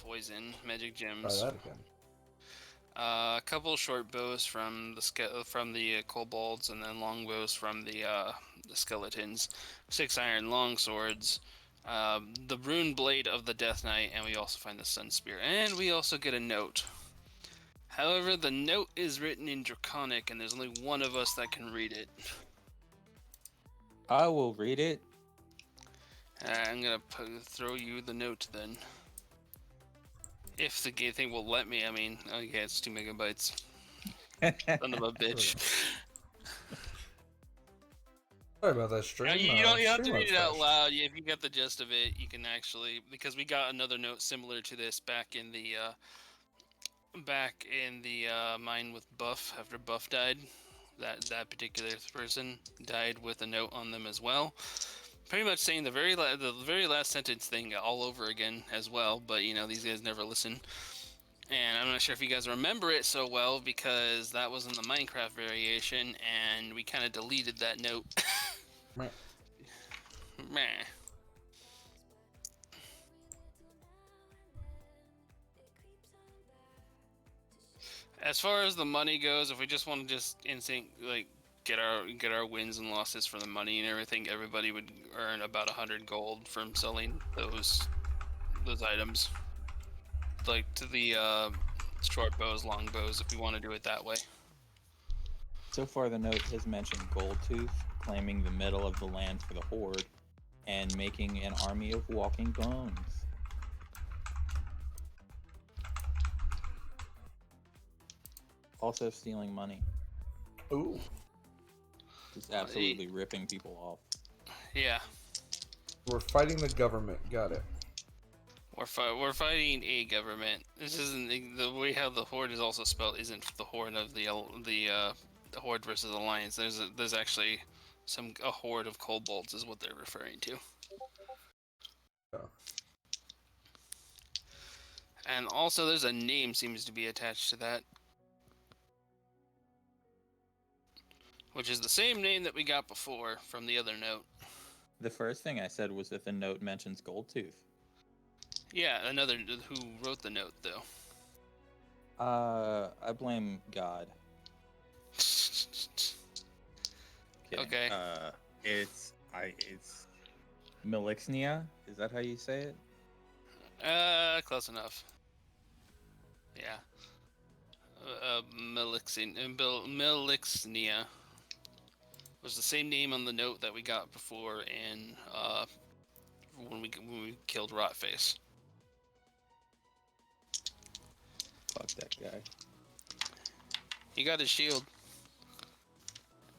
poison, magic gems. Try that again. A couple short bows from the kobolds, and then long bows from the skeletons. 6 iron long swords. The rune blade of the Death Knight, and we also find the Sun Spear. And we also get a note. However, the note is written in Draconic, and there's only one of us that can read it. I will read it. I'm gonna throw you the note then. If the game thing will let me, I mean, okay, it's 2 megabytes. Son of a bitch. Sorry about that stream. You don't have to stream read it out crashed. loud. If you get the gist of it, you can actually, because we got another note similar to this back in the mine with Buff after Buff died. That particular person died with a note on them as well. Pretty much saying the very last sentence thing all over again as well, but you know, these guys never listen. And I'm not sure if you guys remember it so well because that was in the Minecraft variation, and we kind of deleted that note. Meh. Meh. As far as the money goes, if we just want to just instinct like get our wins and losses for the money and everything, everybody would earn about 100 gold from selling those items, like to the short bows, long bows, if we want to do it that way. So far, the note has mentioned Goldtooth, claiming the middle of the land for the Horde, and making an army of walking bones. Also stealing money. Ooh. Just absolutely ripping people off. Yeah. We're fighting the government. Got it. We're fighting a government. This isn't the way how the Horde is also spelled. Isn't the Horde of the Horde versus Alliance? There's actually a horde of kobolds is what they're referring to. Yeah. And also, there's a name seems to be attached to that, which is the same name that we got before from the other note. The first thing I said was that the note mentions Goldtooth. Yeah, another who wrote the note though. I blame God. Okay. It's Melixnia. Is that how you say it? Close enough. Yeah. Melixnia was the same name on the note that we got before in when we killed Rotface. Fuck that guy. He got his shield.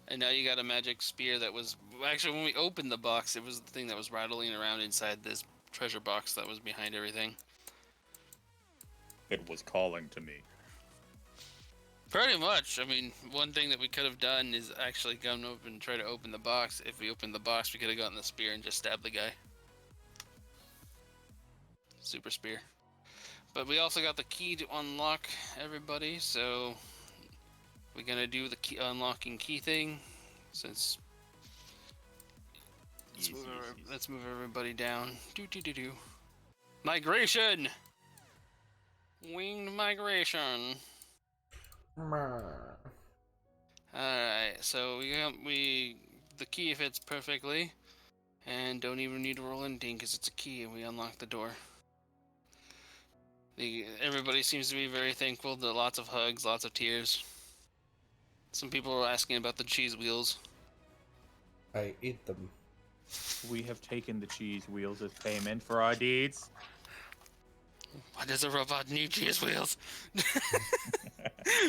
And now you got a magic spear that was... Actually, when we opened the box, it was the thing that was rattling around inside this treasure box that was behind everything. It was calling to me. Pretty much. I mean, one thing that we could have done is actually gone up and try to open the box. If we opened the box, we could have gotten the spear and just stabbed the guy. Super spear. But we also got the key to unlock everybody, so we're gonna do the key unlocking key thing. Since let's move everybody down. Do. Migration. Winged migration. Alright, so the key fits perfectly, and don't even need to roll anything because it's a key and we unlock the door. Everybody seems to be very thankful. There are lots of hugs, lots of tears. Some people are asking about the cheese wheels. I ate them. We have taken the cheese wheels as payment for our deeds. Why does a robot need cheese wheels?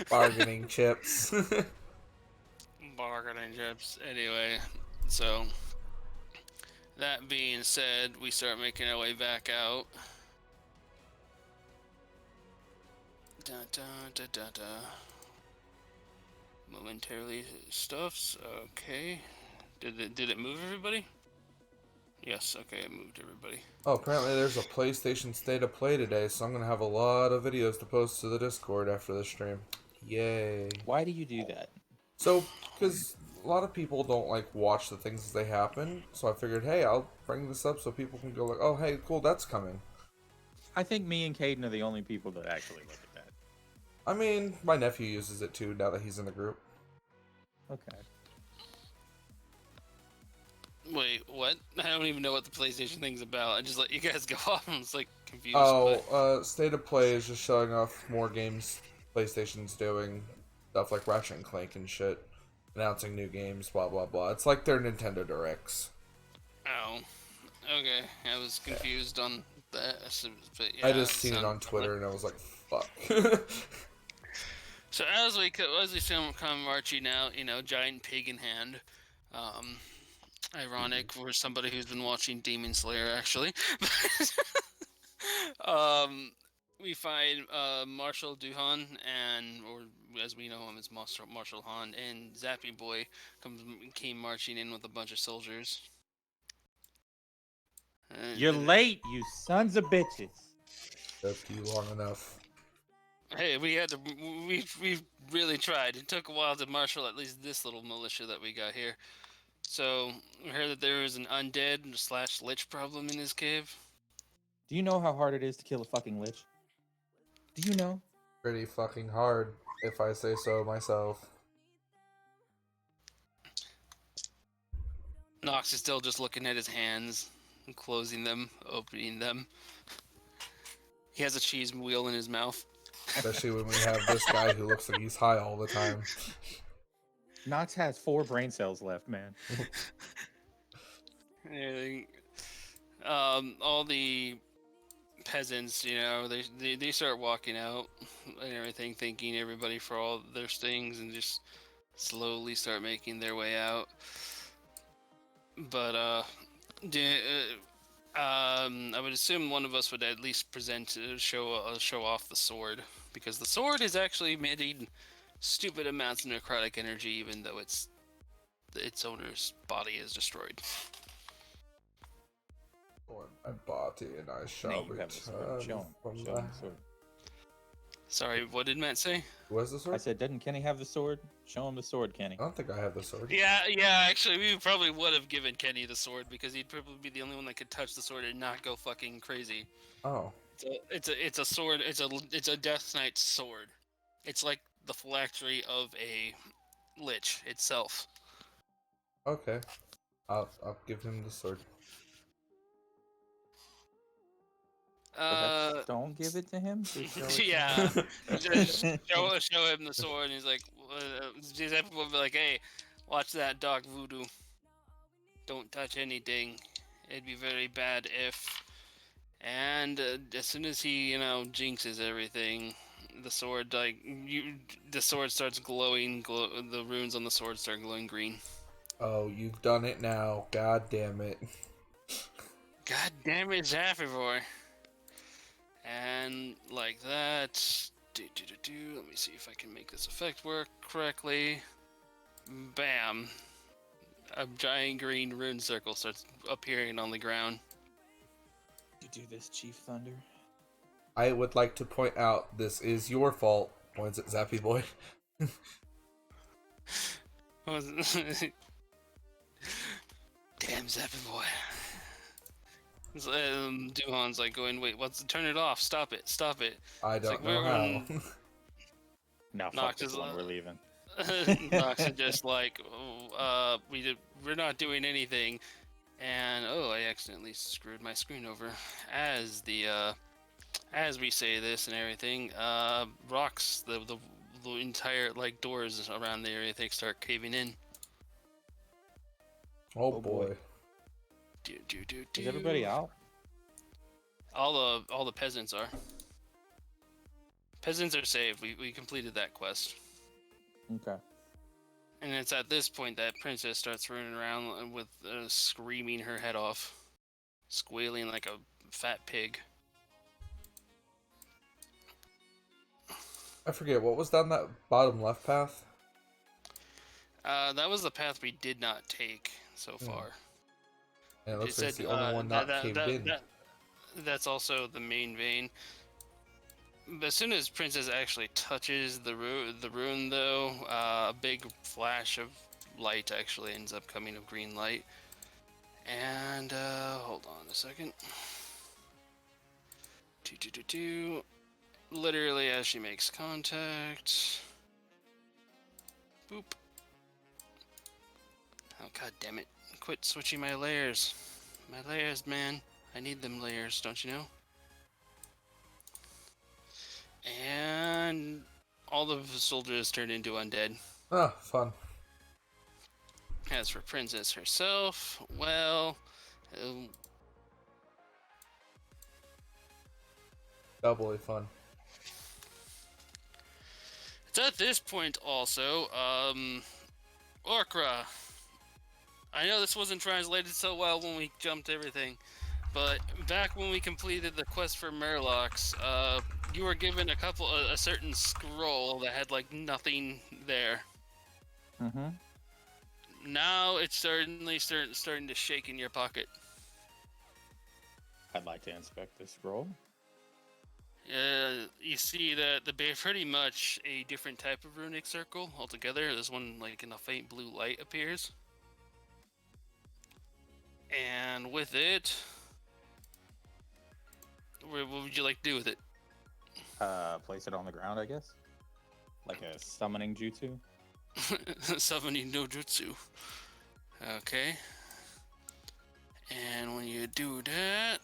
Bargaining chips. Bargaining chips. Anyway, so that being said, we start making our way back out. Momentarily stuffs. Okay. Did it move everybody? Yes. Okay, it moved everybody. Oh, apparently there's a PlayStation State of Play today, so I'm gonna have a lot of videos to post to the Discord after the stream. Yay! Why do you do that? So, because a lot of people don't like watch the things as they happen, so I figured, hey, I'll bring this up so people can go like, oh, hey, cool, that's coming. I think me and Caden are the only people that actually look at that. I mean, my nephew uses it too now that he's in the group. Okay. Wait, what? I don't even know what the PlayStation thing's about. I just let you guys go off. I'm just like confused. State of Play is just showing off more games PlayStation's doing. Stuff like Ratchet and Clank and shit. Announcing new games, blah, blah, blah. It's like their Nintendo Directs. Oh, okay. I was confused on that. But yeah, I just seen it on Twitter and I was like, fuck. So as we come marching out, giant pig in hand. Ironic for somebody who's been watching Demon Slayer, actually. We find Marshall Duhan, or as we know him as Marshall Han, and Zappy Boy came marching in with a bunch of soldiers. You're late, you sons of bitches. Left you long enough. Hey, we really tried. It took a while to marshal at least this little militia that we got here. So, we heard that there was an undead / lich problem in his cave. Do you know how hard it is to kill a fucking lich? Do you know? Pretty fucking hard, if I say so myself. Nox is still just looking at his hands, and closing them, opening them. He has a cheese wheel in his mouth. Especially when we have this guy who looks like he's high all the time. Nox has 4 brain cells left, man. All the peasants, they start walking out and everything, thanking everybody for all their things, and just slowly start making their way out. But I would assume one of us would at least show off the sword, because the sword is actually emitting stupid amounts of necrotic energy, even though its owner's body is destroyed. My body and I shall return from the... Sorry, what did Matt say? Who has the sword? I said, didn't Kenny have the sword? Show him the sword, Kenny. I don't think I have the sword. Yeah, actually, we probably would have given Kenny the sword, because he'd probably be the only one that could touch the sword and not go fucking crazy. Oh. It's a sword. It's a Death Knight's sword. It's like the phylactery of a lich itself. Okay. I'll give him the sword. Don't give it to him. Yeah, just show him the sword, and he's like, everyone will be like, "Hey, watch that dog voodoo. Don't touch anything. It'd be very bad if." And as soon as he, jinxes everything, the sword starts glowing. The runes on the sword start glowing green. Oh, you've done it now. God damn it. God damn it, Zappy Boy. And like that, let me see if I can make this effect work correctly. Bam! A giant green rune circle starts appearing on the ground. You do this, Chief Thunder? I would like to point out this is your fault. Points at Zappy Boy. Damn, Zappy Boy. Duhan's like going, wait, turn it off, stop it. I don't know how. No, fuck this one, we're leaving. Nox is just like, we're not doing anything, and I accidentally screwed my screen over. As we say this and everything, rocks, the entire doors around the area, they start caving in. Oh boy. Is everybody out? All the peasants are. Peasants are saved. We completed that quest. Okay. And it's at this point that princess starts running around with screaming her head off, squealing like a fat pig. I forget, what was down that bottom left path? That was the path we did not take so far. And it looks like it's the only one not caved in. That's also the main vein. But as soon as Princess actually touches the rune, though, a big flash of light actually ends up coming of green light. And hold on a second. Literally as she makes contact. Boop. Oh, god damn it. Quit switching my layers. My layers, man. I need them layers, don't you know? And all the soldiers turned into undead. Ah, fun. As for Princess herself, well, Doubly fun. it's at this point also, Orkra. I know this wasn't translated so well when we jumped everything, but back when we completed the quest for Murlocs, you were given a certain scroll that had like nothing there. Mm-hmm. Now it's certainly starting to shake in your pocket. I'd like to inspect this scroll. You see that they're pretty much a different type of runic circle altogether. This one, like in a faint blue light, appears. And with it, what would you like to do with it? Place it on the ground, I guess. Like a summoning jutsu. Summoning no jutsu. Okay. And when you do that,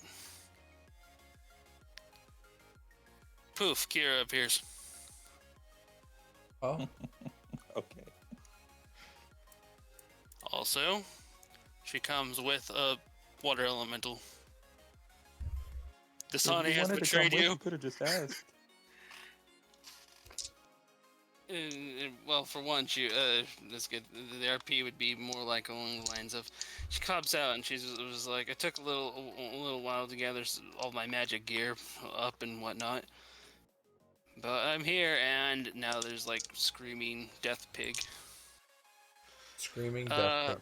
poof, Kira appears. Oh, Okay. Also, she comes with a water elemental. Dasani has betrayed you. Could have just asked. Well, for once, let's get the RP would be more like along the lines of, she comes out and she was like, it took a little while to gather all my magic gear up and whatnot, but I'm here, and now there's like screaming death pig. screaming death pig.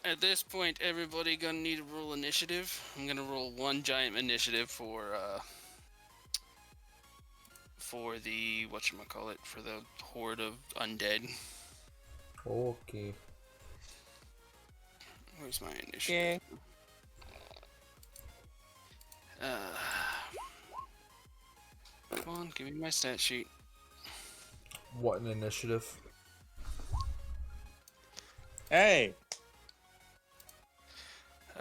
At this point, everybody gonna need to roll initiative. I'm gonna roll one giant initiative for the whatchamacallit, for the horde of undead. Okay. Where's my initiative? Come on, give me my stat sheet. What an initiative. Hey!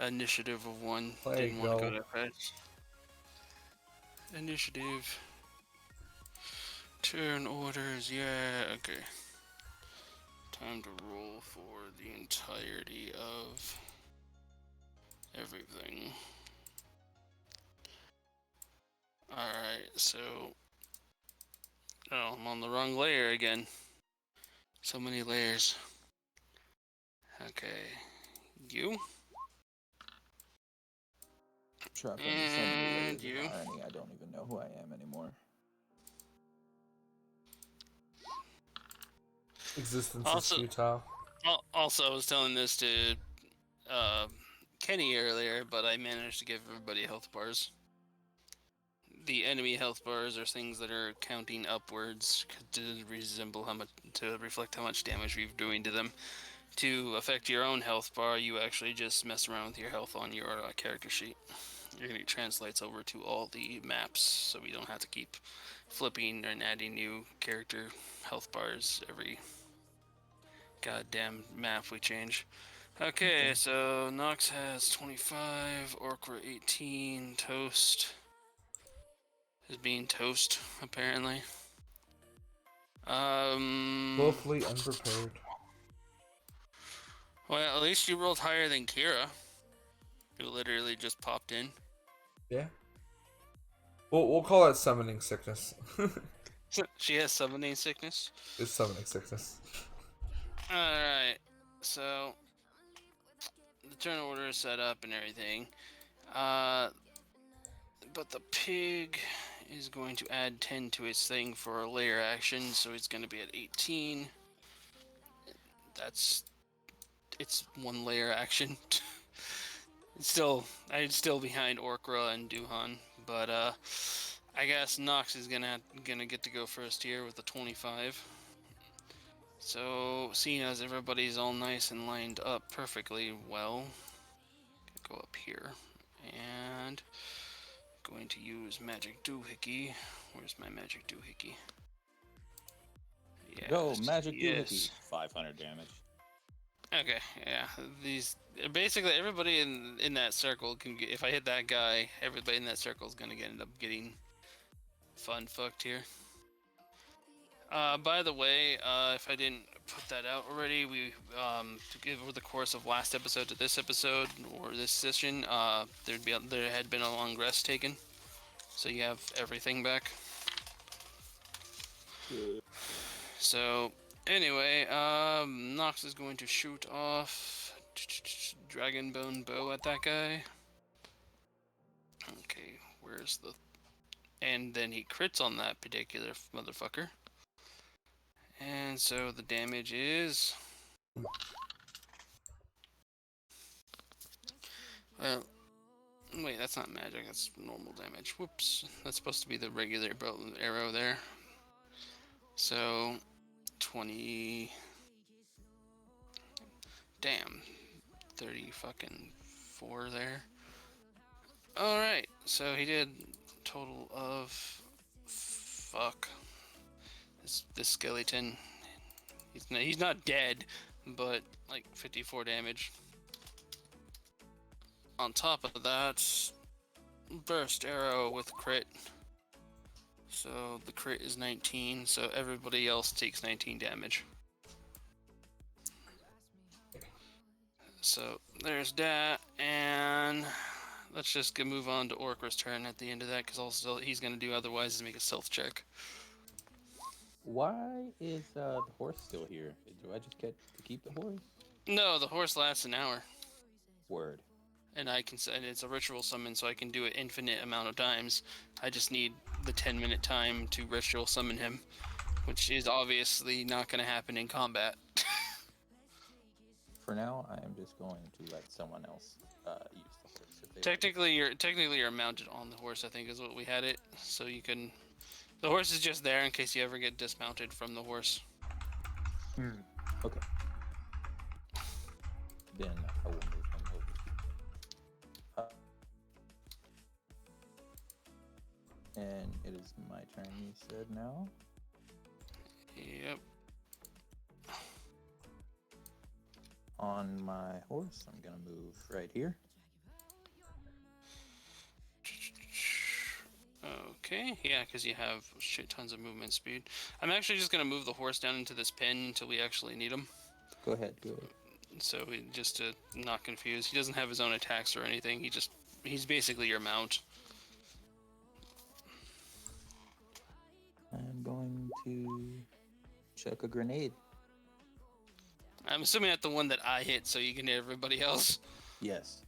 Initiative of 1. There Didn't you want to go. go that fast. Initiative. Turn orders, yeah, okay. Time to roll for the entirety of everything. Alright, so... Oh, I'm on the wrong layer again. So many layers. Okay. You? Trapped under so many And layers of you. irony, I don't even know who I am anymore. Existence Also- is futile. Also, I was telling this to Kenny earlier, but I managed to give everybody health bars. The enemy health bars are things that are counting upwards to reflect how much damage we're doing to them. To affect your own health bar, you actually just mess around with your health on your character sheet. It translates over to all the maps, so we don't have to keep flipping and adding new character health bars every goddamn map we change. Okay, so Nox has 25, Orkra 18, Toast is being toast, apparently. Woefully unprepared. Well, at least you rolled higher than Kira, who literally just popped in. Yeah. We'll call it summoning sickness. She has summoning sickness. It's summoning sickness. Alright, so the turn order is set up and everything. But the pig is going to add 10 to its thing for a layer action, so it's going to be at 18. It's one layer action. I'm still behind Orkra and Duhan, but I guess Nox is gonna get to go first here with the 25. So seeing as everybody's all nice and lined up perfectly well, go up here and going to use Magic Doohickey. Where's my Magic Doohickey? Yeah, Go, Magic yes. Doohickey. 500 damage. Okay, yeah. These basically everybody in that circle can get. If I hit that guy, everybody in that circle is gonna end up getting fun fucked here. By the way, if I didn't put that out already, we over the course of last episode to this episode or this session, there had been a long rest taken, so you have everything back. So anyway, Nox is going to shoot off Dragon Bone Bow at that guy. Okay, where's the? And then he crits on that particular motherfucker. And so the damage is... Well, wait, that's not magic, that's normal damage. Whoops, that's supposed to be the regular arrow there. So, 20... Damn, 30 fucking 4 there. Alright, so he did a total of... Fuck. This skeleton, he's not dead, but like 54 damage. On top of that, burst arrow with crit. So the crit is 19, so everybody else takes 19 damage. So there's that, and let's just move on to Orcra's turn at the end of that, because also he's going to do otherwise is make a stealth check. Why is the horse still here? Do I just get to keep the horse? No, the horse lasts an hour. Word. And it's a ritual summon, so I can do it infinite amount of times. I just need the 10-minute time to ritual summon him, which is obviously not going to happen in combat. For now, I am just going to let someone else use the horse. If they Technically, you're mounted on the horse, I think, is what we had it. So you can... The horse is just there in case you ever get dismounted from the horse. Okay. Then I will move him over. And it is my turn, you said now? Yep. On my horse, I'm gonna move right here. Okay, yeah, because you have shit tons of movement speed. I'm actually just going to move the horse down into this pen until we actually need him. Go ahead. So, just to not confuse, he doesn't have his own attacks or anything, he's basically your mount. I'm going to chuck a grenade. I'm assuming that's the one that I hit, so you can hit everybody else. Yes.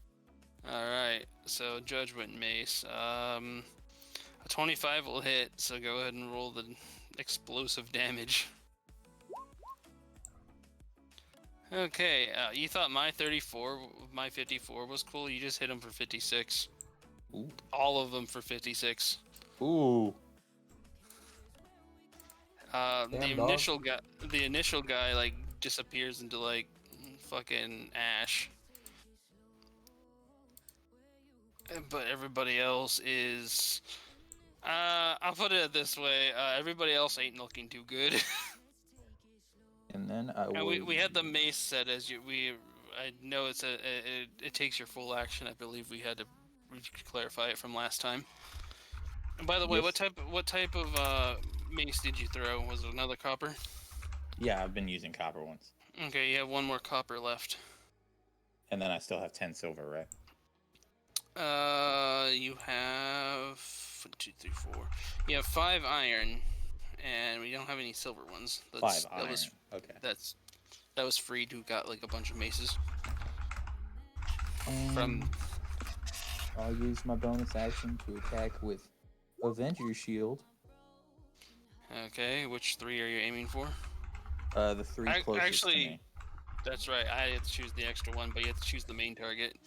Alright, so Judgment Mace. A 25 will hit, so go ahead and roll the explosive damage. Okay, you thought my 54 was cool, you just hit him for 56. Ooh. All of them for 56. Ooh. The initial guy like disappears into like fucking ash. But everybody else is I'll put it this way, everybody else ain't looking too good. And then I will... we had the mace set as I know it takes your full action. I believe we had to clarify it from last time. And by the way, Yes. what type of mace did you throw? Was it another copper? Yeah, I've been using copper ones. Okay, you have one more copper left. And then I still have 10 silver, right? You have 1, 2, 3, 4. You have 5 iron, and we don't have any silver ones. 5 iron. Okay. That was Freed who got like a bunch of maces. I'll use my bonus action to attack with Avenger Shield. Okay, which 3 are you aiming for? The 3 closest actually, to me. That's right. I had to choose the extra one, but you have to choose the main target.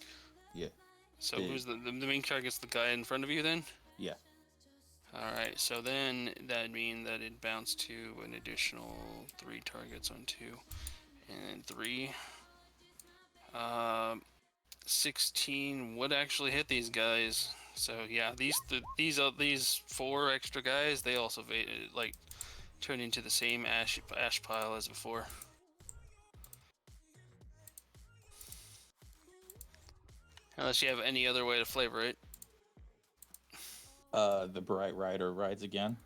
Yeah. So who's the main target's the guy in front of you then? Yeah. Alright, so then that'd mean that it bounced to an additional 3 targets on 2. And 3. 16 would actually hit these guys. So yeah, these 4 extra guys, they also like turn into the same ash pile as before. Unless you have any other way to flavor it. The Bright Rider rides again.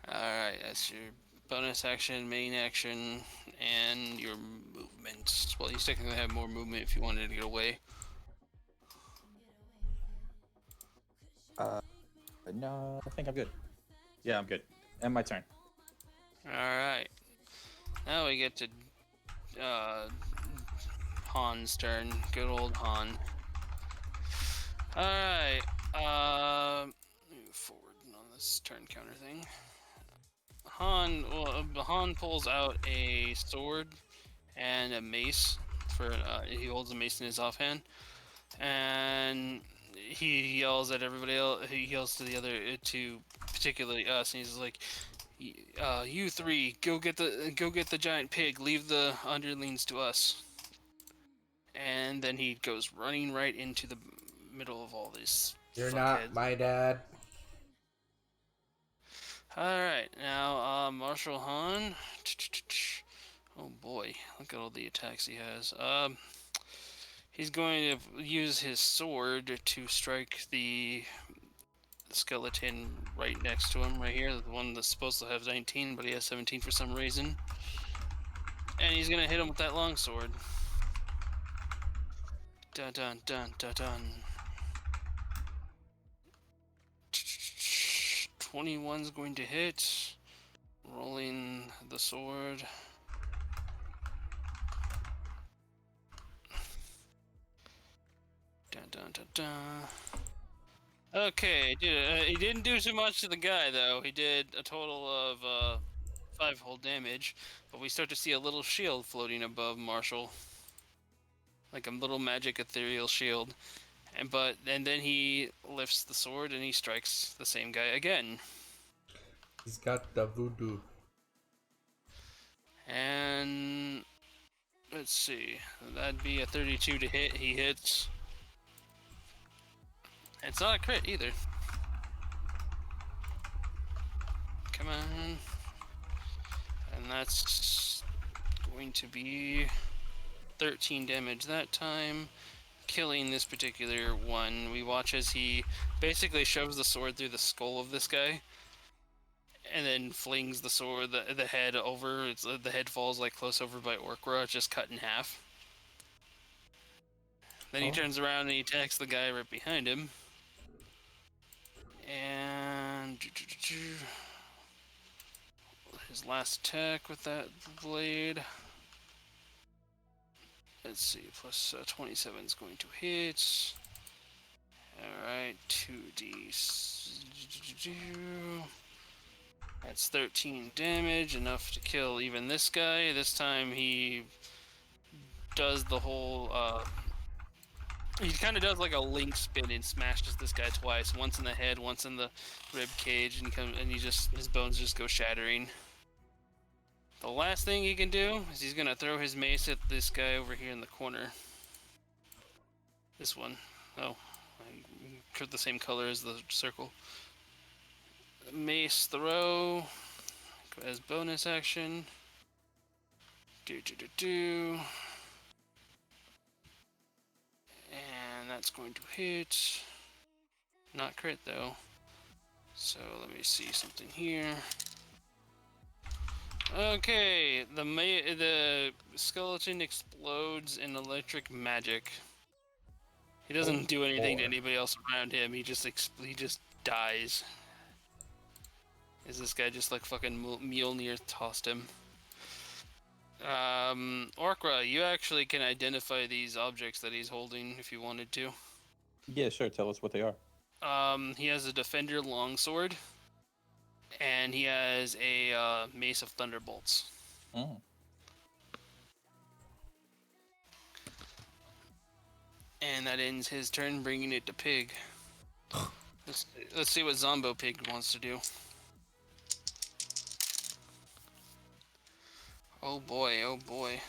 Alright, that's your bonus action, main action, and your movement. Well, you technically have more movement if you wanted to get away. No, I think I'm good. Yeah, I'm good. And my turn. Alright. Now we get to Han's turn. Good old Han. Alright. Move forward on this turn counter thing. Han pulls out a sword and a mace. He holds a mace in his offhand, and he yells at everybody else. He yells to the other two, particularly us, and he's like, "You 3, go get the giant pig. Leave the underlings to us." And then he goes running right into the middle of all these. You're fuckheads. not my dad. Alright, now Marshal Han. Oh boy, look at all the attacks he has. He's going to use his sword to strike the skeleton right next to him, right here. The one that's supposed to have 19, but he has 17 for some reason. And he's going to hit him with that longsword. Dun dun dun dun dun. 21's going to hit. Rolling the sword. Dun dun dun dun. Okay, he didn't do too much to the guy though. He did a total of 5 whole damage, but we start to see a little shield floating above Marshall, like a little magic ethereal shield. And then he lifts the sword and he strikes the same guy again. He's got the voodoo. And let's see, that'd be a 32 to hit. He hits. It's not a crit either. Come on. And that's going to be 13 damage that time, killing this particular one. We watch as he basically shoves the sword through the skull of this guy, and then flings the sword, the head over. The head falls like close over by Orkra, just cut in half. Then he turns around and he attacks the guy right behind him. And his last attack with that blade. Let's see, plus 27 is going to hit. Alright, 2d. That's 13 damage, enough to kill even this guy. This time he does the whole, he kind of does like a link spin and smashes this guy twice. Once in the head, once in the rib cage, and his bones just go shattering. The last thing he can do is he's gonna throw his mace at this guy over here in the corner. This one. Oh, the same color as the circle. Mace throw as bonus action. And that's going to hit. Not crit though. So let me see something here. Okay, the skeleton explodes in electric magic. He doesn't do anything to anybody else around him. He just dies. Is this guy just like fucking Mjolnir tossed him? Orkra, you actually can identify these objects that he's holding if you wanted to. Yeah, sure. Tell us what they are. He has a Defender longsword, and he has a Mace of Thunderbolts. Oh. And that ends his turn, bringing it to Pig. Let's see what Zombo Pig wants to do. Oh boy, oh boy.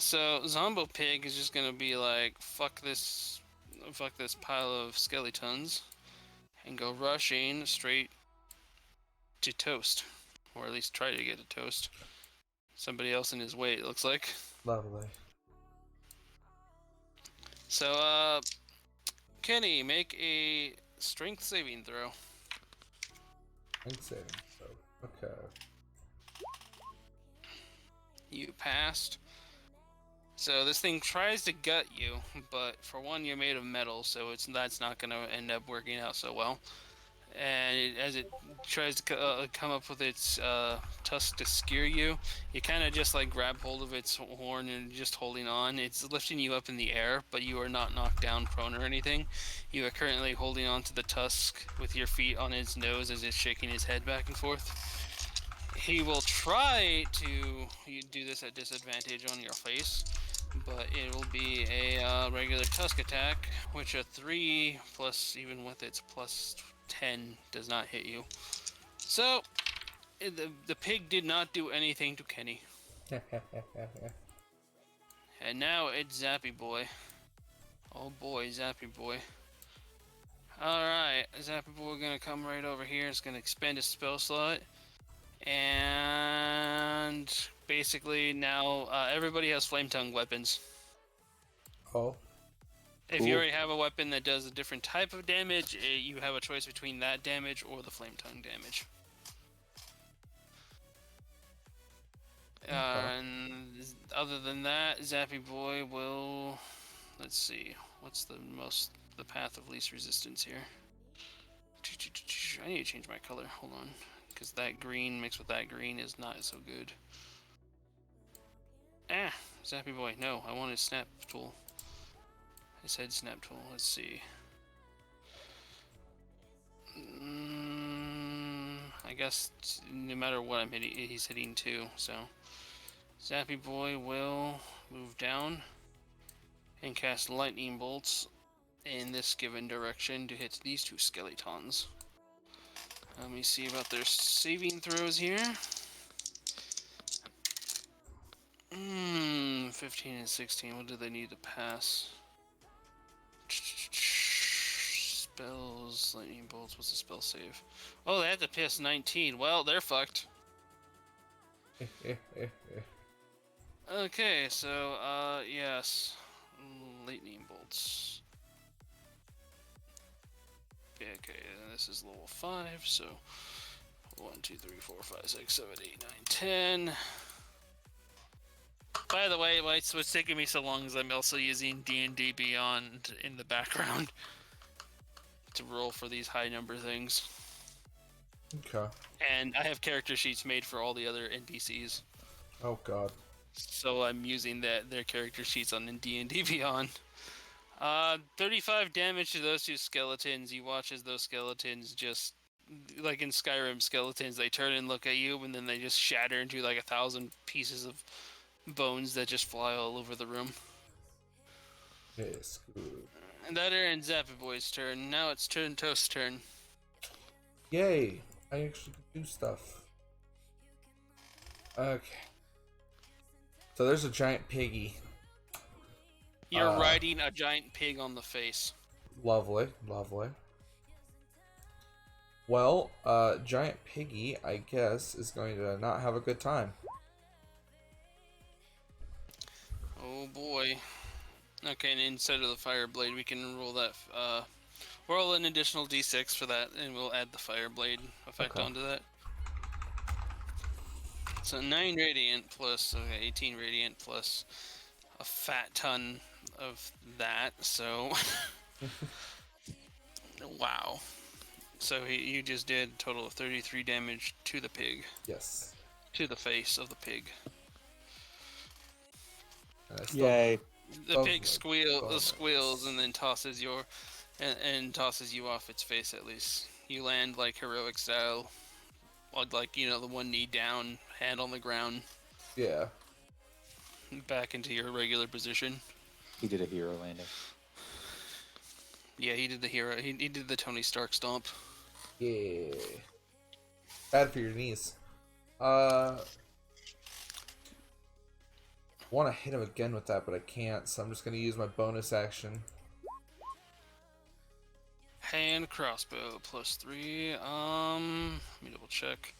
So Zombo Pig is just gonna be like, fuck this pile of skeletons, and go rushing straight to Toast, or at least try to get to Toast. Somebody else in his way, it looks like. Lovely. So, Kenny, make a strength saving throw. Strength saving throw. Okay. You passed. So this thing tries to gut you, but for one, you're made of metal, so that's not going to end up working out so well. And as it tries to come up with its tusk to skewer you, you kind of just like grab hold of its horn and just holding on. It's lifting you up in the air, but you are not knocked down, prone, or anything. You are currently holding on to the tusk with your feet on its nose as it's shaking his head back and forth. He will try to do this at disadvantage on your face, but it will be a regular tusk attack, which a 3 plus, even with its plus 10, does not hit you. So, the pig did not do anything to Kenny. And now it's Zappy Boy. Oh boy, Zappy Boy. Alright, Zappy Boy gonna come right over here. It's gonna expend his spell slot. And basically now everybody has flame tongue weapons. Oh. If you already have a weapon that does a different type of damage, you have a choice between that damage or the flame tongue damage. Okay. And other than that, Zappy Boy will, let's see, what's the path of least resistance here? I need to change my color, hold on, because that green mixed with that green is not so good. Zappy Boy, no, I wanted snap tool. I said snap tool, let's see. I guess no matter what I'm hitting, he's hitting 2, so Zappy Boy will move down and cast lightning bolts in this given direction to hit these 2 skeletons. Let me see about their saving throws here. 15 and 16, what do they need to pass? Spells, lightning bolts, what's the spell save? Oh, they have to pass 19. Well, they're fucked. Okay, so, yes. Lightning bolts. Okay, this is level 5, so 1, 2, 3, 4, 5, 6, 7, 8, 9, 10. By the way, what's taking me so long is I'm also using D&D Beyond in the background to roll for these high number things. Okay. And I have character sheets made for all the other NPCs. Oh god. So I'm using their character sheets on D&D Beyond. 35 damage to those 2 skeletons. You watch as those skeletons just, like in Skyrim skeletons, they turn and look at you, and then they just shatter into like 1,000 pieces of bones that just fly all over the room. Yes, good. And that ends Zappy Boy's turn. Now it's TurntToast's turn. Yay! I actually can do stuff. Okay. So there's a giant piggy. You're riding a giant pig on the face. Lovely, lovely. Well, giant piggy, I guess, is going to not have a good time. Oh boy. Okay, and instead of the fire blade, we can roll that. Roll an additional d6 for that, and we'll add the fire blade effect onto that. So 9 radiant plus 18 radiant plus a fat ton of that. So wow. So you just did a total of 33 damage to the pig. Yes. To the face of the pig. Yay. The pig squeals and then tosses you off its face. At least you land like heroic style, like the one knee down, hand on the ground. Yeah. Back into your regular position. He did a hero landing. Yeah, he did the hero. He did the Tony Stark stomp. Yeah. Bad for your knees. want to hit him again with that, but I can't, so I'm just going to use my bonus action. Hand crossbow +3. Let me double check.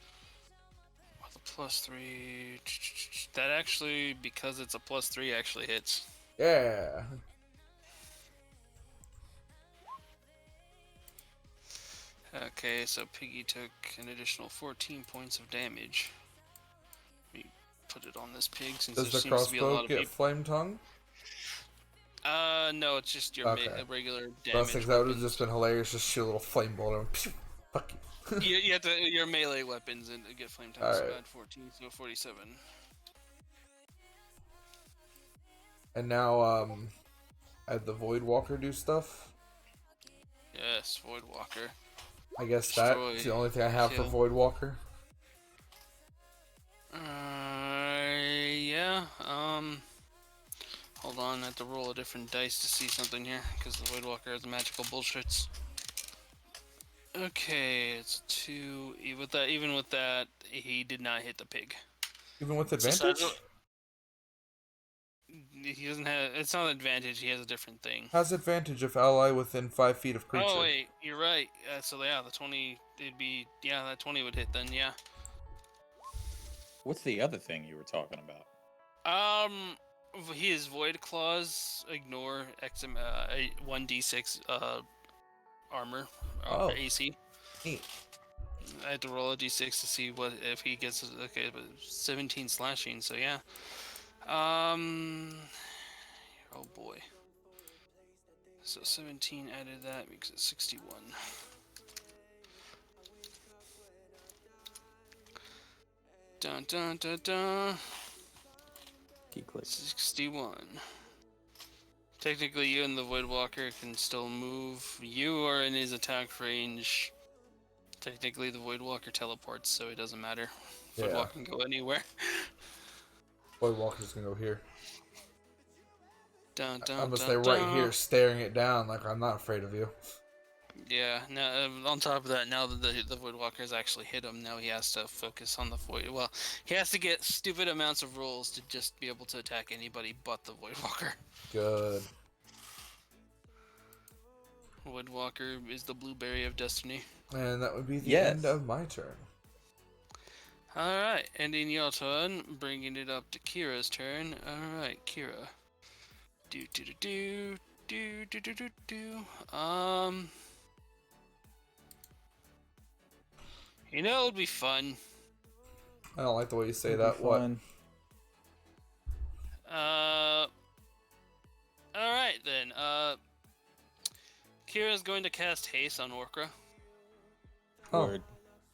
The +3. That actually, because it's a +3, actually hits. Yeah. Okay, so Piggy took an additional 14 points of damage. Let me put it on this pig since Does there the seems to be a crossbow lot of get people. flame tongue? No, it's just your Okay. regular Those damage things that would have weapons. just been hilarious. Just shoot a little flame bolt and pew, fuck you. You have to your melee weapons and get flame tongue. So Alright. add 14, so 47. And now, I had the Void Walker do stuff. Yes, Void Walker. I guess Destroy, that's the only thing I have for kill. Void Walker. Yeah. Hold on, I have to roll a different dice to see something here, because the Void Walker has magical bullshits. Okay, it's 2. Even with that, he did not hit the pig. Even with It's a advantage? he doesn't have. It's not an advantage. He has a different thing. Has advantage if ally within 5 feet of creature. Oh wait, you're right. So yeah, the 20. It'd be that 20 would hit then. Yeah. What's the other thing you were talking about? His Void Claws ignore 1d6 armor Oh. AC. Neat. I had to roll a d6 to see what if he gets okay, but 17 slashing. So yeah. Oh boy. So 17 added that makes it 61. Dun dun dun dun. Key click. 61. Technically, you and the Void Walker can still move. You are in his attack range. Technically, the Void Walker teleports, so it doesn't matter. Void Yeah. Walker can go anywhere. Void Walker's gonna go here. Dun, dun, I'm gonna dun, stay right dun. here staring it down like I'm not afraid of you. Yeah, now on top of that, now that the Void Walker has actually hit him, now he has to focus on the Void. Well, he has to get stupid amounts of rolls to just be able to attack anybody but the Void Walker. Good. Void Walker is the blueberry of destiny. And that would be the Yes. end of my turn. Alright, ending your turn, bringing it up to Kira's turn. Alright, Kira. Do do do do do do do do do. You know, it'd be fun. I don't like the way you say It'd be that. What? fun. Alright then. Kira's going to cast Haste on Orkra. Oh. Word.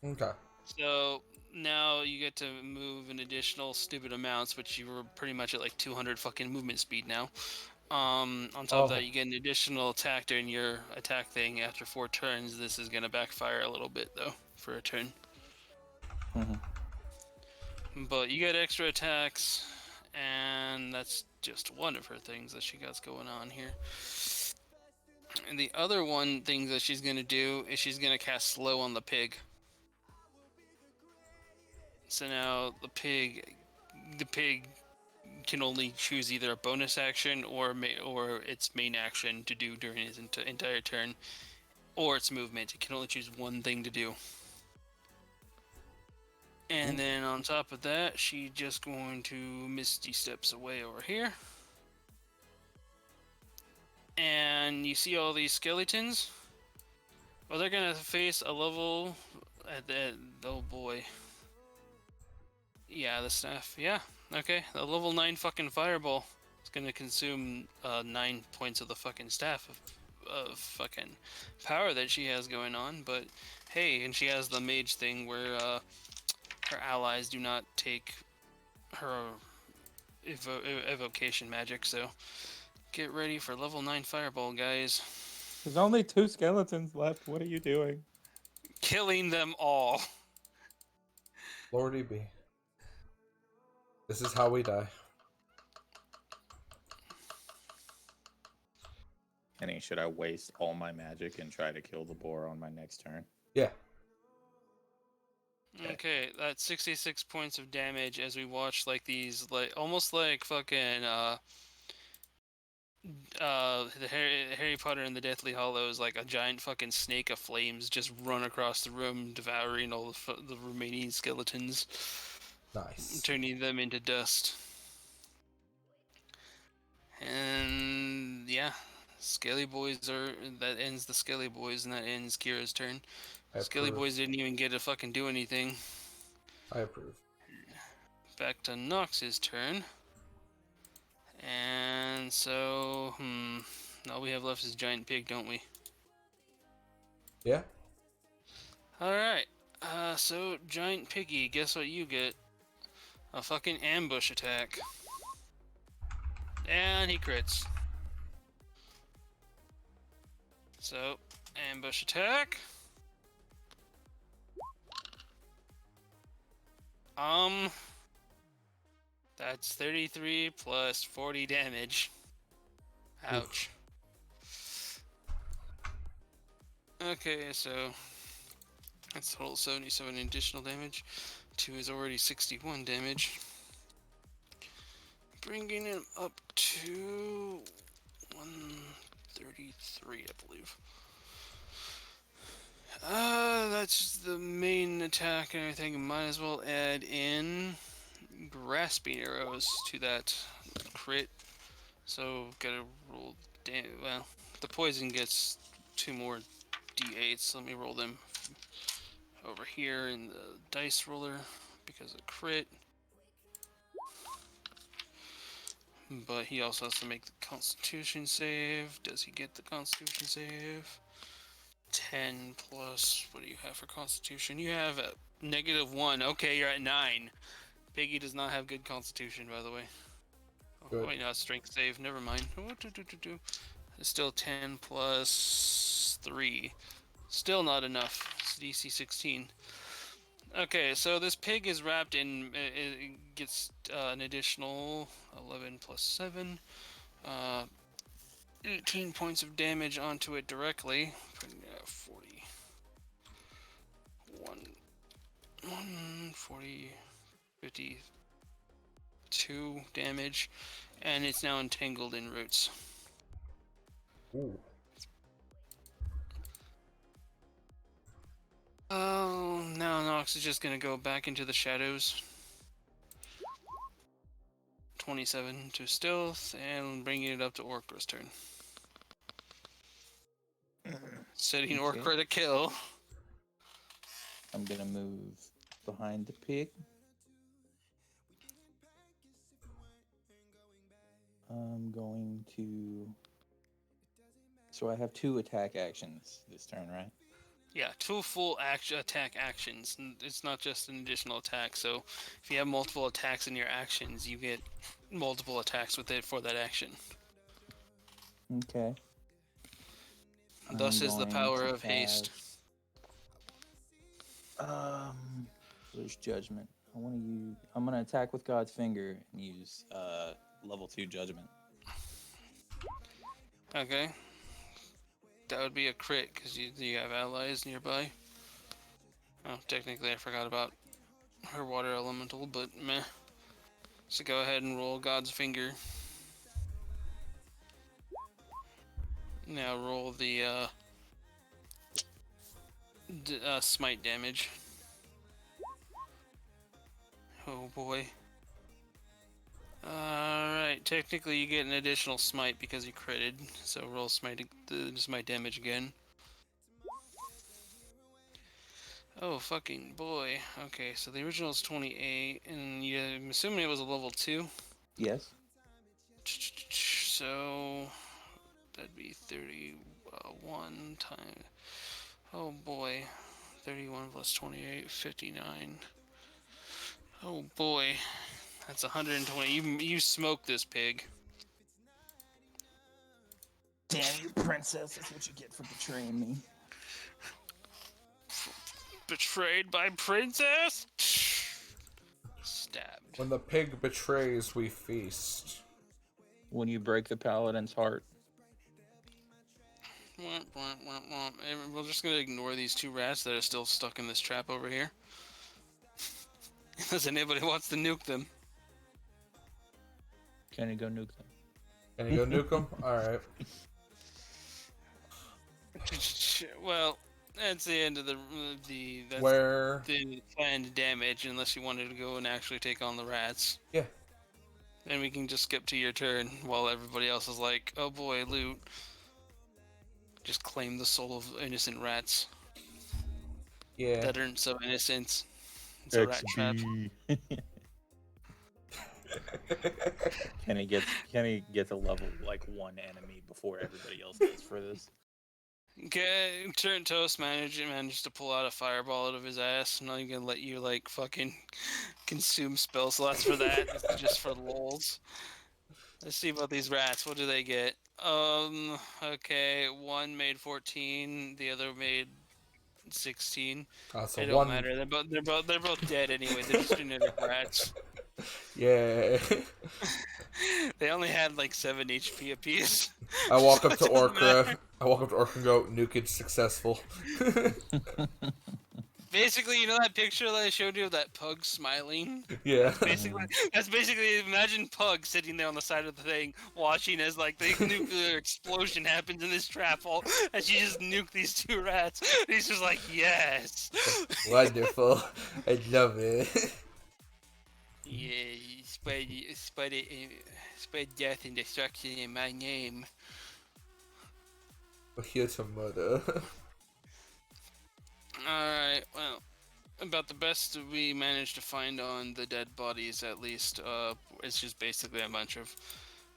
Okay. So now you get to move an additional stupid amounts, which you were pretty much at like 200 fucking movement speed now. On top of that, you get an additional attack during your attack thing after 4 turns. This is gonna backfire a little bit though for a turn. But you get extra attacks, and that's just one of her things that she got going on here. And the other thing that she's gonna do is she's gonna cast Slow on the pig. So now the pig can only choose either a bonus action or its main action to do during his entire turn, or its movement. It can only choose one thing to do. And then on top of that, she's just going to Misty Steps away over here. And you see all these skeletons? Well, they're gonna face a level at the oh boy. Yeah, the staff. Yeah, okay. A level 9 fucking fireball. It's gonna consume 9 points of the fucking staff of fucking power that she has going on. But hey, and she has the mage thing where her allies do not take her evocation magic. So get ready for level 9 fireball, guys. There's only 2 skeletons left. What are you doing? Killing them all. Lordy be. This is how we die. Kenny, should I waste all my magic and try to kill the boar on my next turn? Yeah. Okay, that's 66 points of damage as we watch like these, like almost like fucking the Harry Potter and the Deathly Hallows, like a giant fucking snake of flames just run across the room, devouring all the remaining skeletons, Nice. turning them into dust. And yeah, Skelly Boys that ends the Skelly Boys, and that ends Kira's turn. I Skelly approve. Boys didn't even get to fucking do anything. I approve. Back to Nox's turn. And so, all we have left is Giant Pig, don't we? Yeah. Alright, so Giant Piggy, guess what you get? A fucking ambush attack. And he crits. So, ambush attack. That's 33 plus 40 damage. Ouch. Oof. Okay, so that's total 77 additional damage. 2 is already 61 damage. Bringing him up to 133, I believe. That's the main attack and everything. Might as well add in grasping arrows to that crit. So gotta roll. Well, the poison gets 2 more d8s. Let me roll them over here in the dice roller because of crit. But he also has to make the Constitution save. Does he get the Constitution save? 10 plus. What do you have for Constitution? You have a -1. Okay, you're at 9. Piggy does not have good Constitution, by the way. Oh, wait, no, Strength save. Never mind. It's still 10 plus 3. Still not enough. It's DC 16. Okay, so this pig is wrapped in. It gets an additional 11 plus 7. 18 points of damage onto it directly. Putting it at 40. 40, 52 damage. And it's now entangled in roots. Ooh. Oh, now Nox is just gonna go back into the shadows. 27 to stealth, and bringing it up to Orkra's turn. Setting Okay. Orkra to kill. I'm gonna move behind the pig. I'm going to. So I have 2 attack actions this turn, right? Yeah, 2 full attack actions. It's not just an additional attack, so if you have multiple attacks in your actions, you get multiple attacks with it for that action. Okay. Thus is the power of haste. There's judgment. I'm gonna attack with God's finger and use level 2 judgment. Okay. That would be a crit, because you have allies nearby. Oh, technically I forgot about her water elemental, but meh. So go ahead and roll God's finger. Now roll the smite damage. Oh boy. Alright, technically you get an additional smite because you critted, so roll smite damage again. Oh, fucking boy. Okay, so the original is 28, and I'm assuming it was a level 2? Yes. So, that'd be 31 times... Oh boy. 31 plus 28, 59. Oh boy. That's 120. You smoked this pig. Damn you, princess! That's what you get for betraying me. Betrayed by princess? Stabbed. When the pig betrays, we feast. When you break the paladin's heart. Womp, womp, womp, womp. And we're just gonna ignore these 2 rats that are still stuck in this trap over here. Unless anybody wants to nuke them. Can you go nuke them? Can you go nuke them? Alright. Well, that's the end of that's Where? the planned damage, unless you wanted to go and actually take on the rats. Yeah. Then we can just skip to your turn while everybody else is like, oh boy, loot. Just claim the soul of innocent rats Yeah. that aren't so innocent. It's a rat trap. Kenny gets a level like 1 enemy before everybody else does for this. Okay, TurntToast managed to pull out a fireball out of his ass. I'm not even gonna let you like fucking consume spell slots for that. It's just for lols. Let's see about these rats. What do they get? Okay, one made 14, the other made 16. So It don't matter. They're both dead anyway. They're just genetic rats. Yeah. They only had like 7 HP apiece. I walk up to Orca. I walk up to Orca and go, nukage successful. Basically, you know that picture that I showed you of that pug smiling? Yeah. That's basically imagine Pug sitting there on the side of the thing, watching as like the nuclear explosion happens in this trap hole, and she just nuked these 2 rats. And he's just like, yes. Wonderful. I love it. Yeah, spread death and destruction in my name. We're here to murder. Alright, well, about the best we managed to find on the dead bodies, at least. It's just basically a bunch of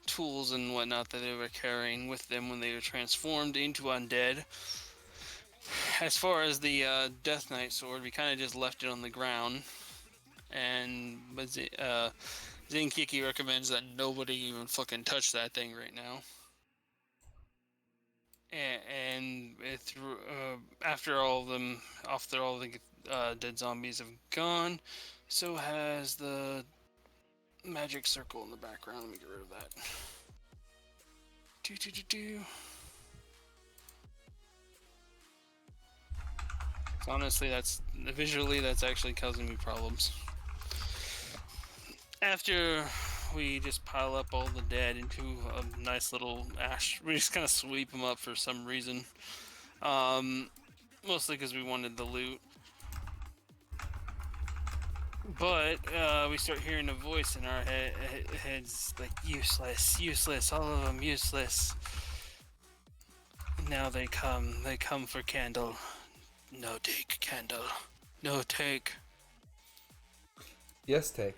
tools and whatnot that they were carrying with them when they were transformed into undead. As far as the Death Knight sword, we kind of just left it on the ground. And Zinkiki recommends that nobody even fucking touch that thing right now. And after all the dead zombies have gone, so has the magic circle in the background. Let me get rid of that. Honestly, that's actually causing me problems. After we just pile up all the dead into a nice little ash, we just kind of sweep them up for some reason. Mostly because we wanted the loot. But we start hearing a voice in our heads like, useless, all of them useless. Now they come for candle. No take, candle. No take. Yes, take.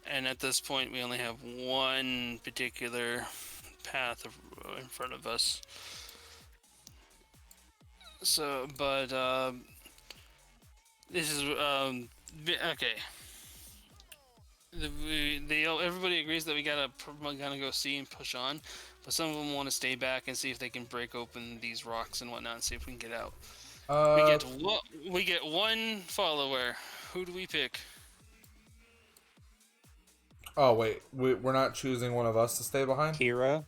And at this point, we only have one particular path in front of us. So, but this is okay. Everybody agrees that we gotta go see and push on, but some of them want to stay back and see if they can break open these rocks and whatnot and see if we can get out. We get one follower. Who do we pick? Oh wait, we're not choosing one of us to stay behind? Kira?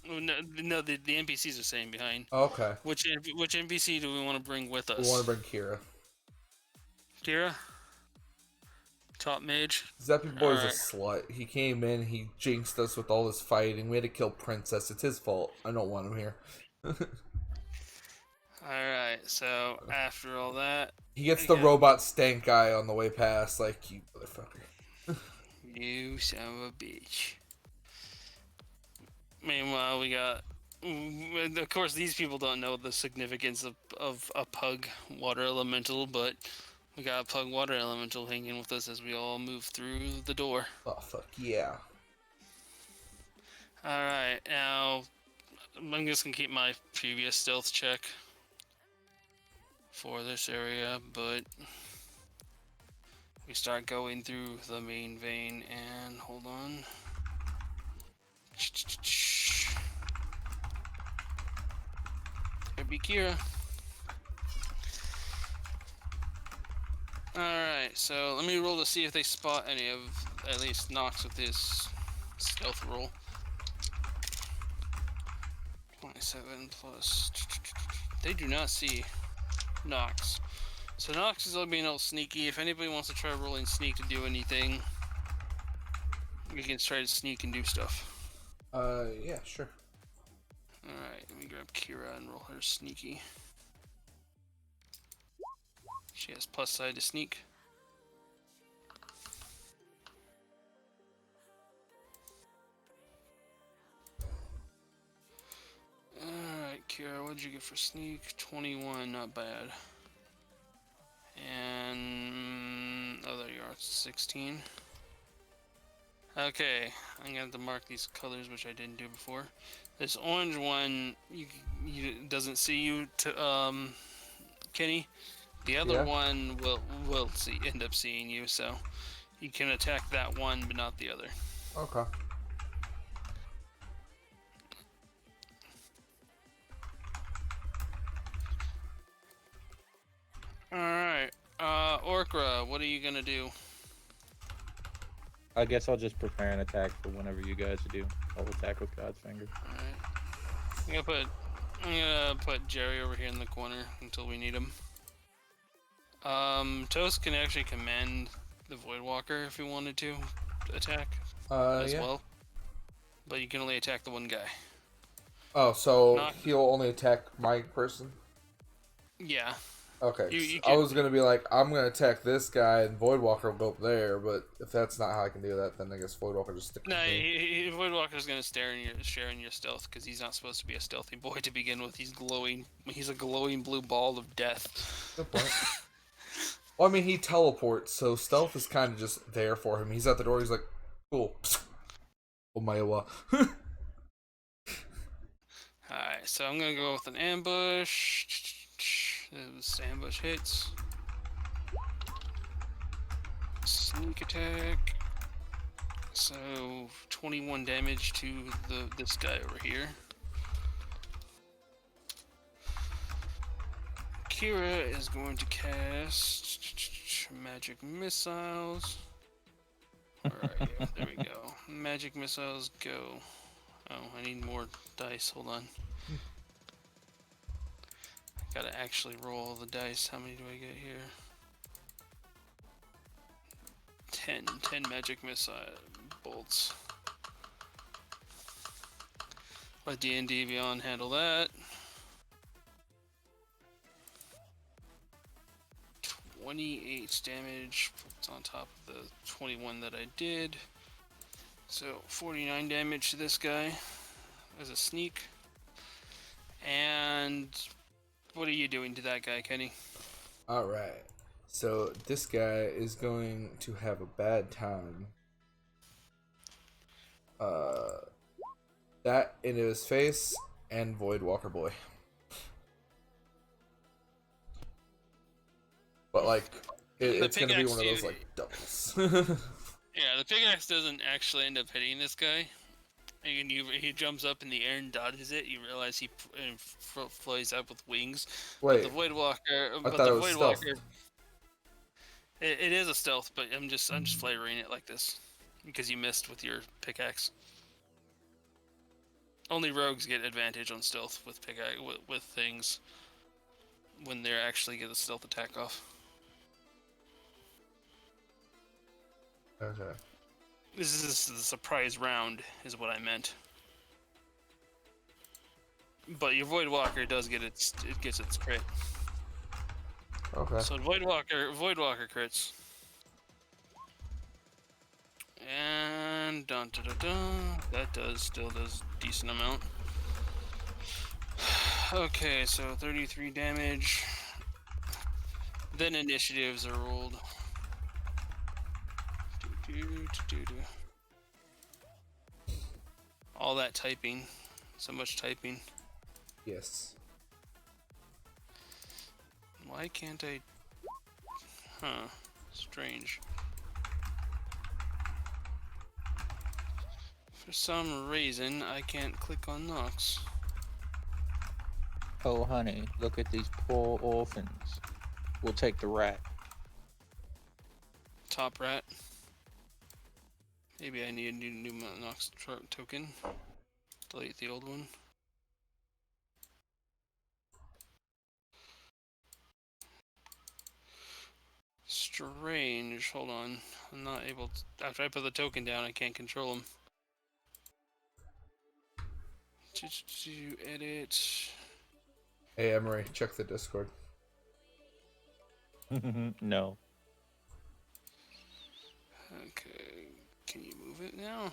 No, the NPCs are staying behind. Okay. Which NPC do we want to bring with us? We want to bring Kira. Kira? Top mage? Zeppy Boy's a slut. He came in, he jinxed us with all this fighting. We had to kill Princess. It's his fault. I don't want him here. Alright, so after all that... He gets the robot stank guy on the way past, like, you motherfucker. You son of a bitch. Meanwhile, we got... Of course, these people don't know the significance of a pug water elemental, but we got a pug water elemental hanging with us as we all move through the door. Oh, fuck yeah. Alright, now... I'm just gonna keep my previous stealth check for this area, but... We start going through the main vein, and hold on. Could be Kira. Alright, so let me roll to see if they spot any of, at least Nox with his stealth roll. 27 plus... They do not see Nox. So Nox is being all sneaky. If anybody wants to try rolling sneak to do anything, we can try to sneak and do stuff. Yeah, sure. Alright, let me grab Kira and roll her sneaky. She has plus side to sneak. Alright, Kira, what did you get for sneak? 21, not bad. And oh, there you are, 16. Okay, I'm gonna have to mark these colors, which I didn't do before. This orange one, you doesn't see you, Kenny. The other one will end up seeing you, so you can attack that one, but not the other. Okay. All right, Orkra, what are you gonna do? I guess I'll just prepare an attack for whenever you guys do. I'll attack with God's finger. All right, I'm gonna put Jerry over here in the corner until we need him. Toast can actually command the Voidwalker if he wanted to attack as well, but you can only attack the one guy. Oh, so he'll only attack my person? Yeah. Okay. I was gonna be like, I'm gonna attack this guy, and Voidwalker will go up there. But if that's not how I can do that, then I guess Voidwalker just stick. No, Voidwalker's gonna share in your stealth because he's not supposed to be a stealthy boy to begin with. He's glowing. He's a glowing blue ball of death. Good point. Well, I mean, he teleports, so stealth is kind of just there for him. He's at the door. He's like, cool. Omaewa. Alright, so I'm gonna go with an ambush. This ambush hits. Sneak attack. So 21 damage to this guy over here. Kira is going to cast magic missiles. Where are you? There we go. Magic missiles go. Oh, I need more dice. Hold on. I gotta actually roll the dice. How many do I get here? 10 magic missile bolts. Let D&D Beyond handle that. 28 damage on top of the 21 that I did. So 49 damage to this guy as a sneak. And what are you doing to that guy, Kenny? Alright. So this guy is going to have a bad time. That into his face and Voidwalker Boy. But like, it's gonna be one of those like doubles. Yeah, the pickaxe doesn't actually end up hitting this guy. And he jumps up in the air and dodges it. You realize he flies up with wings. Wait, but the Voidwalker. I thought it was stealth. It is a stealth, but I'm just flavoring it like this because you missed with your pickaxe. Only rogues get advantage on stealth with pickaxe with things when they actually get a stealth attack off. Okay. This is the surprise round, is what I meant. But your Voidwalker does get it gets its crit. Okay. So Voidwalker crits. And dun dun dun dun. That still does decent amount. Okay, so 33 damage. Then initiatives are rolled. All that typing. So much typing. Yes. Why can't I? Huh. Strange. For some reason, I can't click on Nox. Oh, honey, look at these poor orphans. We'll take the rat. Top rat. Maybe I need a new Nox token. Delete the old one. strange. Hold on. I'm not able to... After I put the token down, I can't control them. To edit... Hey, Emery, check the Discord. No. Okay. Can you move it now?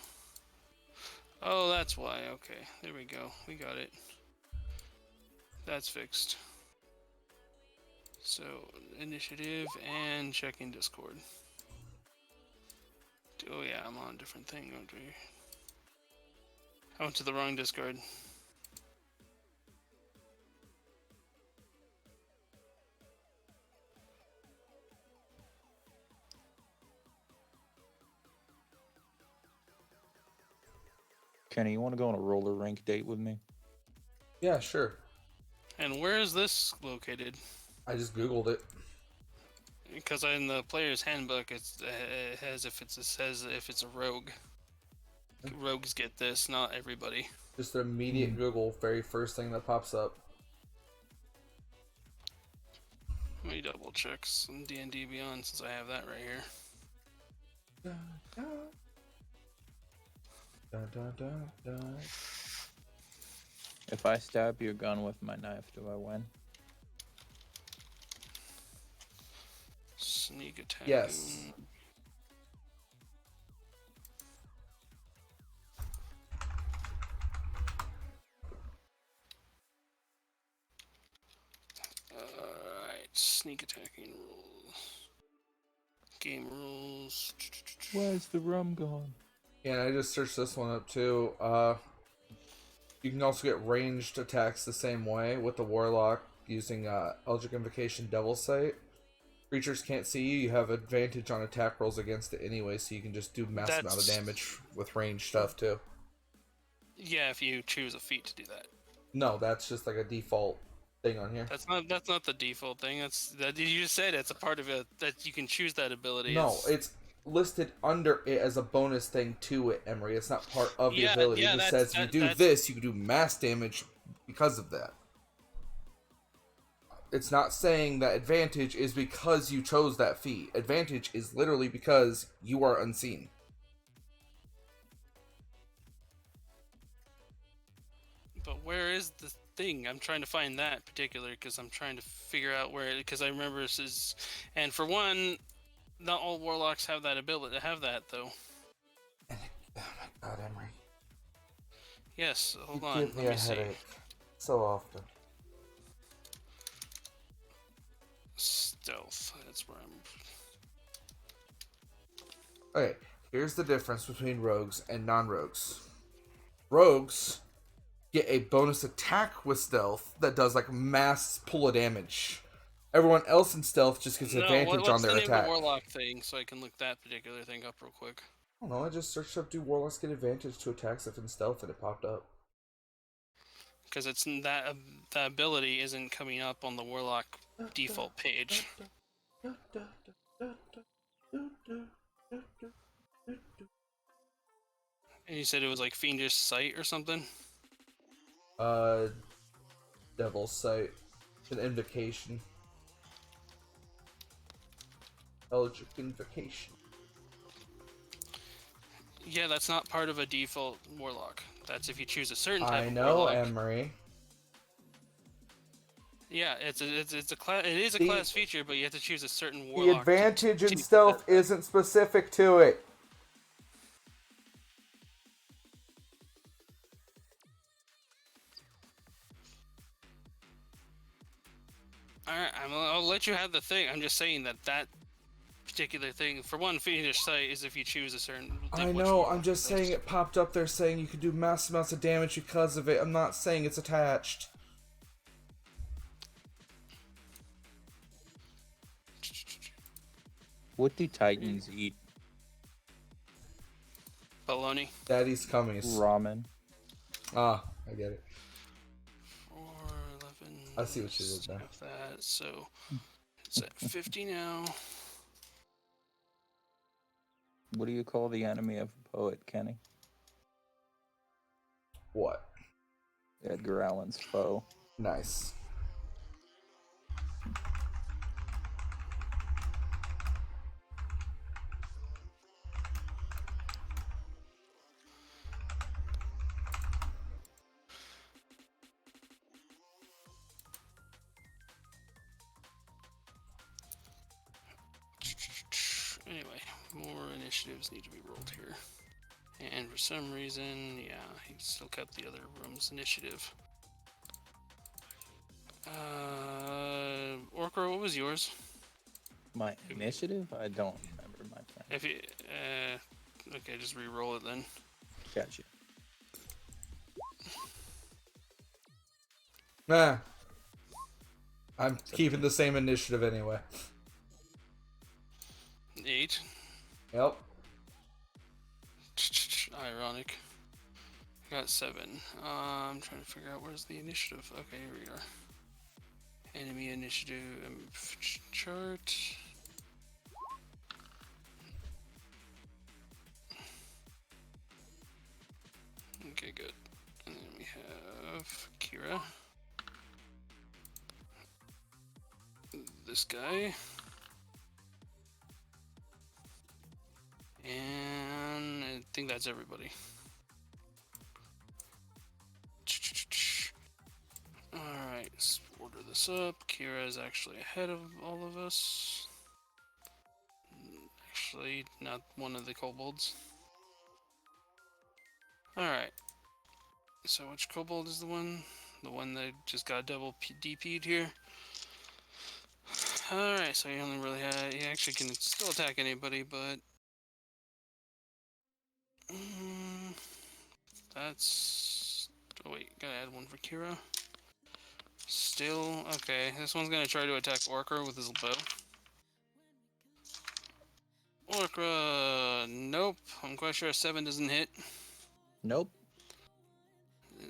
Oh, that's why. Okay. There we go. We got it. That's fixed. So, initiative and checking Discord. Oh yeah, I'm on a different thing. I went to the wrong Discord. Kenny, you want to go on a roller rink date with me? Yeah, sure. And where is this located? I just Googled it. Because in the player's handbook, it says if it's a rogue. Rogues get this, not everybody. Just an immediate Google, very first thing that pops up. Let me double check some D&D Beyond since I have that right here. Da, da. Da, da, da, da. If I stab your gun with my knife, do I win? Sneak attack. Yes. Alright, sneak attacking rules. Game rules. Where's the rum gone? Yeah, I just searched this one up too. You can also get ranged attacks the same way with the Warlock using Eldritch Invocation Devil Sight. Creatures can't see you. You have advantage on attack rolls against it anyway, so you can just do massive amount of damage with ranged stuff too. Yeah, if you choose a feat to do that. No, that's just like a default thing on here. That's not the default thing. You just said it's a part of it that you can choose that ability. No, it's listed under it as a bonus thing to it, Emery. It's not part of the ability. It just says if you do this, you can do mass damage because of that. It's not saying that advantage is because you chose that feat. Advantage is literally because you are unseen. But where is the thing? I'm trying to find that particular because I'm trying to figure out where. Because I remember this is, and for one, not all warlocks have that ability to have that though. Oh my god, Emery. Yes, hold You on. give me Let a me see. headache so often. Stealth. That's where I'm. Okay, here's the difference between rogues and non-rogues. Rogues get a bonus attack with stealth that does like mass pull of damage. Everyone else in stealth just gets advantage on their what's the name attack. of the warlock thing so I can look that particular thing up real quick? I don't know, I just searched up do warlocks get advantage to attacks if in stealth and it popped up. Because it's that ability isn't coming up on the warlock default page. And you said it was like Fiendish Sight or something? Devil's Sight. An invocation. Eldritch Invocation. Yeah, that's not part of a default warlock. That's if you choose a certain type I of know, warlock. Emery. Yeah, it is a class feature, but you have to choose a certain The warlock. advantage in stealth isn't specific to it. Alright, I'll let you have the thing. I'm just saying that particular thing, for one, Fiendish Sight is if you choose a certain... I know, I'm just saying it popped up there saying you could do massive amounts of damage because of it. I'm not saying it's attached. What do Titans eat? Baloney. Daddy's cummies. Ramen. Ah, I get it. 4, 11... I see what you did there. That, so it's at 50 now. What do you call the enemy of a poet, Kenny? What? Edgar Allan's foe. Nice. more initiatives need to be rolled here. And for some reason, yeah, he still kept the other room's initiative. Orkra, what was yours? My initiative? I don't remember, my friend. If you, okay, just re-roll it then. Gotcha. Nah. I'm keeping the same initiative anyway. 8. Yep. Ironic. I got 7. I'm trying to figure out where's the initiative. Okay, here we are. Enemy initiative chart. Okay, good. And then we have Kira. This guy. And I think that's everybody. Alright, let's order this up. Kira is actually ahead of all of us. Actually, not one of the kobolds. Alright. So which kobold is the one? The one that just got double DP'd here? Alright, so he only really had... He actually can still attack anybody, but... that's... Oh wait, gotta add one for Kira. Still... Okay, this one's gonna try to attack Orkra with his bow. Orkra... Nope. I'm quite sure a 7 doesn't hit. Nope.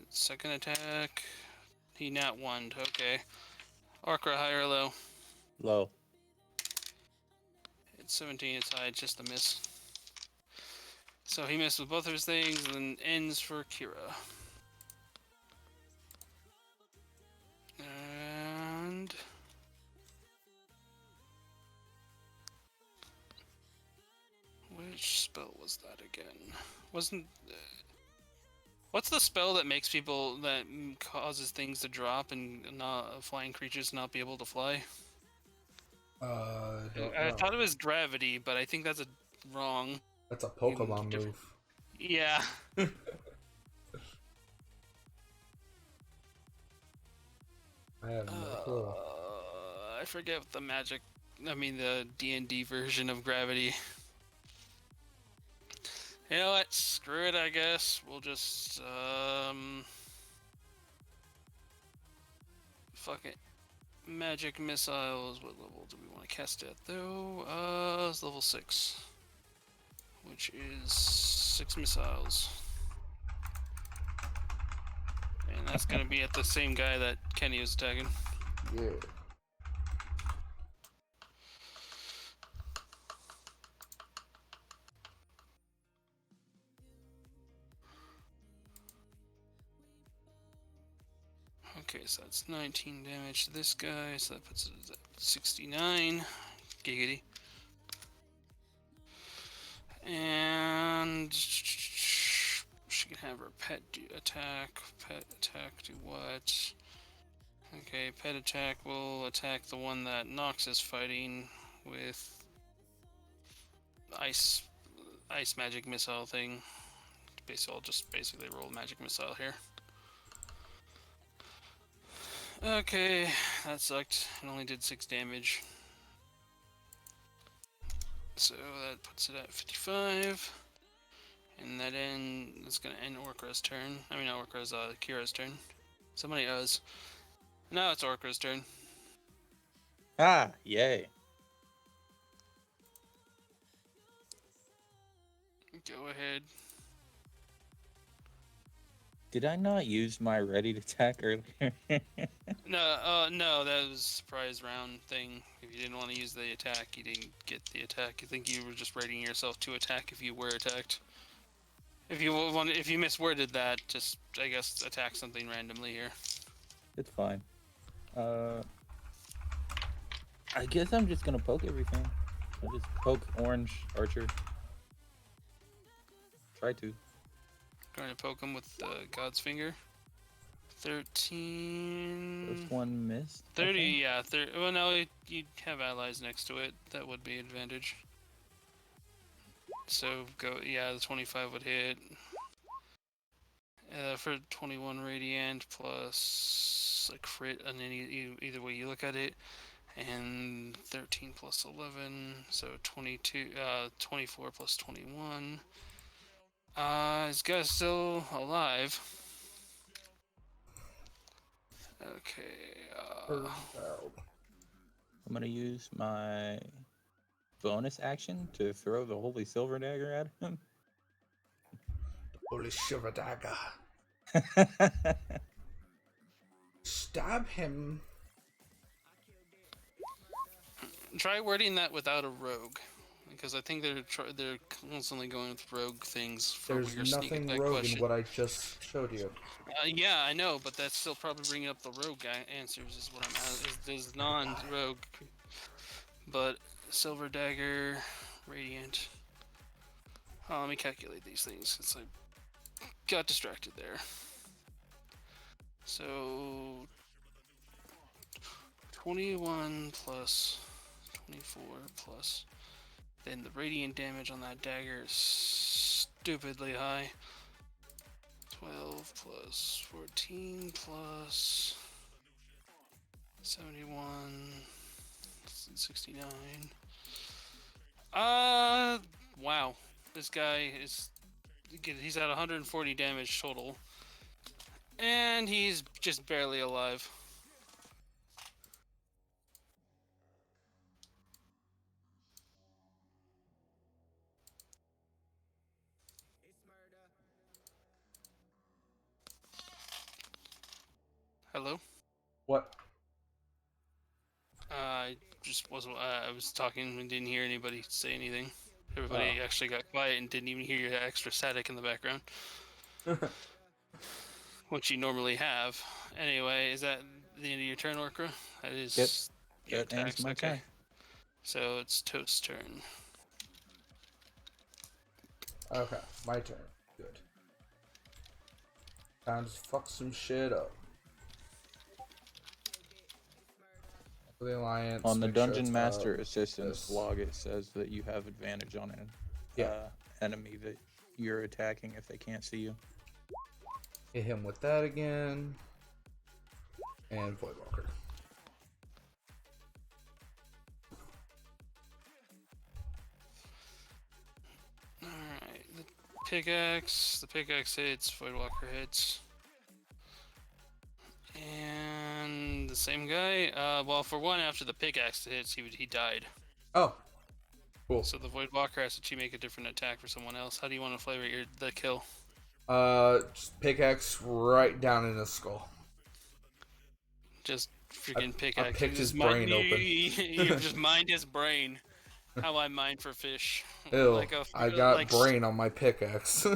Second attack... He nat 1'd. Okay. Orkra, high or low? Low. It's 17, it's high, just a miss. So he missed with both of his things, and then ends for Kira. And... which spell was that again? Wasn't... what's the spell that makes people... that causes things to drop and not flying creatures not be able to fly? I thought it was gravity, but I think that's wrong. That's a Pokemon move. Yeah. I have no clue. I forget what the magic... I mean, the D&D version of gravity. You know what? Screw it, I guess. We'll just, fuck it. Magic missiles. What level do we want to cast at, though? It's level 6. Which is 6 missiles. And that's gonna be at the same guy that Kenny was attacking. Yeah. Okay, so that's 19 damage to this guy, so that puts it at 69. Giggity. And she can have her pet attack. Pet attack do what? Okay, pet attack will attack the one that Nox is fighting with ice magic missile thing. Basically, I'll just basically roll magic missile here. Okay, that sucked. It only did 6 damage. So that puts it at 55. And that's gonna end Orkra's turn. I mean, not Orkra's, Kira's turn. Somebody else. Now it's Orkra's turn. Ah, yay. Go ahead. Did I not use my ready to attack earlier? No, that was a surprise round thing. If you didn't want to use the attack, you didn't get the attack. I think you were just readying yourself to attack if you were attacked. If you misworded that, just, I guess, attack something randomly here. It's fine. I guess I'm just gonna poke everything. I'll just poke orange archer. Try to. Going to poke him with God's Finger. 13... First one missed. 30, yeah. Well, no, you have allies next to it. That would be advantage. So the 25 would hit. For 21 radiant plus a crit, and either way you look at it, and 13 plus 11, so 22, 24 plus 21. This guy's still alive. Okay. I'm gonna use my bonus action to throw the holy silver dagger at him. Holy silver dagger. Stab him. Try wording that without a rogue, because I think they're constantly going with rogue things for There's your sneak nothing attack rogue question. in what I just showed you. Yeah, I know, but that's still probably bringing up the rogue answers. Is what I'm at. Is non-rogue, but silver dagger, radiant. Oh, let me calculate these things. It's like got distracted there. So 21 plus 24 plus. Then the radiant damage on that dagger is stupidly high. 12 plus 14 plus 71, 69. Wow. This guy he's at 140 damage total. And he's just barely alive. Hello? What? I just wasn't. I was talking and didn't hear anybody say anything. Everybody actually got quiet and didn't even hear your extra static in the background, which you normally have. Anyway, is that the end of your turn, Orca? That is. Yep. That ends my turn. So it's Toast's turn. Okay, my turn. Good. Time to fuck some shit up. For the Alliance. On the make sure Dungeon it's Master up. Assistance This. log, it says that you have advantage on an enemy that you're attacking if they can't see you. Hit him with that again. And Voidwalker. Alright, the pickaxe hits, Voidwalker hits. And the same guy, well, for one, after the pickaxe hits, he died. Oh, cool. So the Voidwalker has to make a different attack for someone else. How do you want to flavor the kill? Just pickaxe right down in his skull. Just freaking pickaxe. I picked his brain open. You just mined his brain. How I mine for fish. Ew, I got brain on my pickaxe.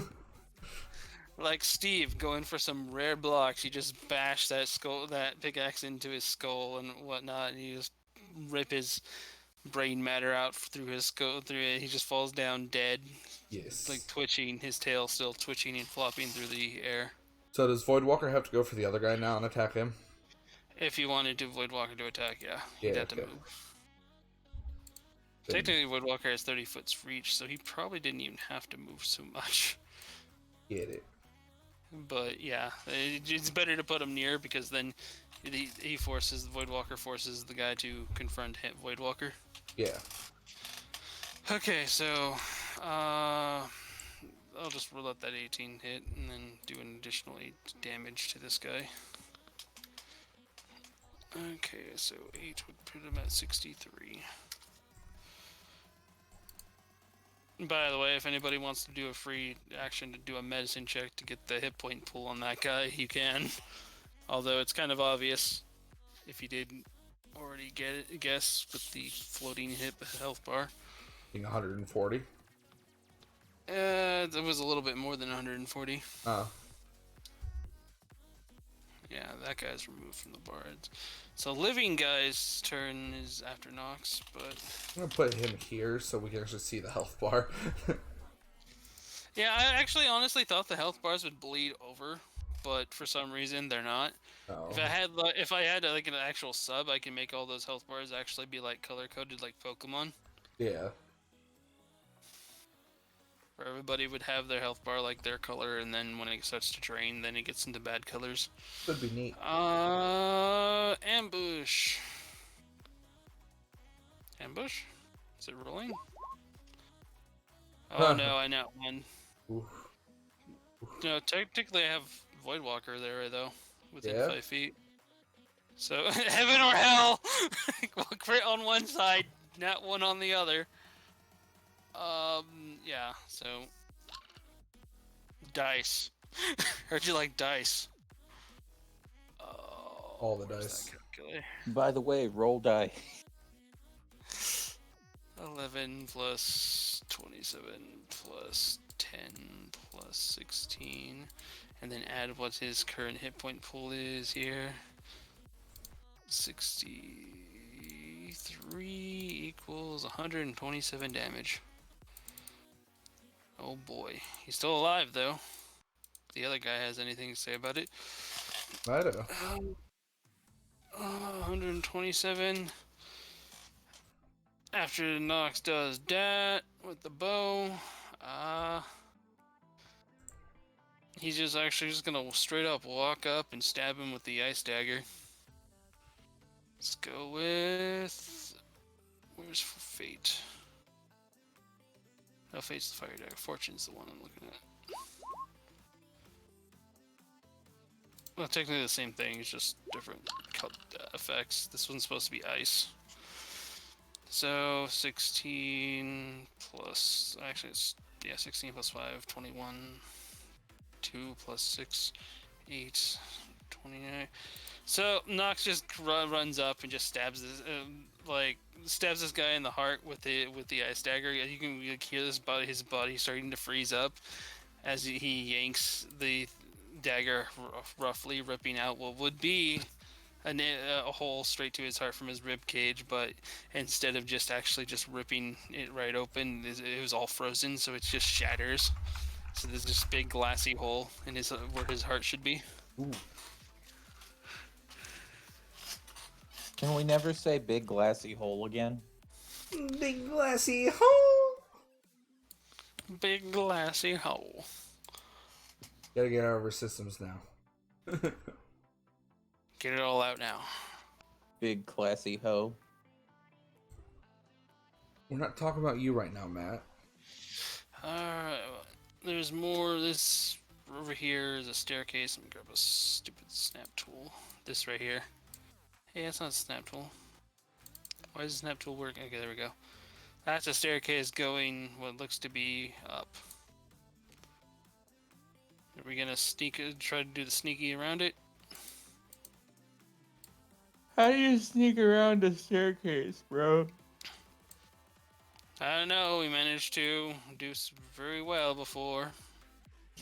Like Steve going for some rare blocks, you just bash that pickaxe into his skull and whatnot, and you just rip his brain matter out through his skull. He just falls down dead. Yes. Like twitching, his tail still twitching and flopping through the air. So does Voidwalker have to go for the other guy now and attack him? If you wanted to Voidwalker to attack, he'd have to move. Technically, Voidwalker has 30 foot reach, so he probably didn't even have to move so much. Get it. But yeah, it's better to put him near, because then he forces the Voidwalker forces the guy to confront Voidwalker. Yeah. Okay, so I'll just let that 18 hit and then do an additional 8 damage to this guy. Okay, so 8 would put him at 63. By the way, if anybody wants to do a free action to do a medicine check to get the hit point pool on that guy, you can. Although it's kind of obvious if you didn't already guess with the floating health bar. 140? It was a little bit more than 140. Oh. Yeah, that guy's removed from the bar. So living guy's turn is after Nox, but I'm gonna put him here so we can actually see the health bar. yeah, I actually honestly thought the health bars would bleed over, but for some reason they're not. Oh. If I had like an actual sub, I can make all those health bars actually be like color coded like Pokemon. Yeah. where everybody would have their health bar like their color, and then when it starts to drain, then it gets into bad colors. Could be neat. Ambush. Ambush? Is it rolling? Oh no, I know one. Oof. No, technically I have Voidwalker there though, within Yeah? 5 feet. So heaven or hell, crit on one side, not one on the other. Yeah. So dice. Heard you like dice. All the Where's dice. that calculator? By the way, roll die. 11 plus 27 plus 10 plus 16, and then add what his current hit point pool is here. 63 equals 127 damage. Oh boy. He's still alive though. The other guy has anything to say about it. I do. 127. After Nox does that with the bow, he's just gonna straight up walk up and stab him with the ice dagger. Let's go with, where's Fate? No, Fate's the fire dagger. Fortune's the one I'm looking at. Well, technically the same thing. It's just different effects. This one's supposed to be ice. So 16 plus, actually it's, yeah, 16 plus 5, 21, 2 plus 6, 8, 29. So Nox just runs up and just stabs this, stabs this guy in the heart with the ice dagger. You can hear his body starting to freeze up as he yanks the dagger, roughly ripping out what would be a hole straight to his heart from his rib cage, but instead of just ripping it right open, it was all frozen, so it just shatters. So there's this big glassy hole in his where his heart should be. Ooh. Can we never say big glassy hole again? Big glassy hole. Big glassy hole. Gotta get out of our systems now. Get it all out now. Big classy hoe. We're not talking about you right now, Matt. Alright, there's more. This over here is a staircase. Let me grab a stupid snap tool. This right here. Hey, that's not a snap tool. Why does the snap tool work? Okay, there we go. That's a staircase going what looks to be up. Are we gonna try to do the sneaky around it? How do you sneak around a staircase, bro? I don't know. We managed to do very well before.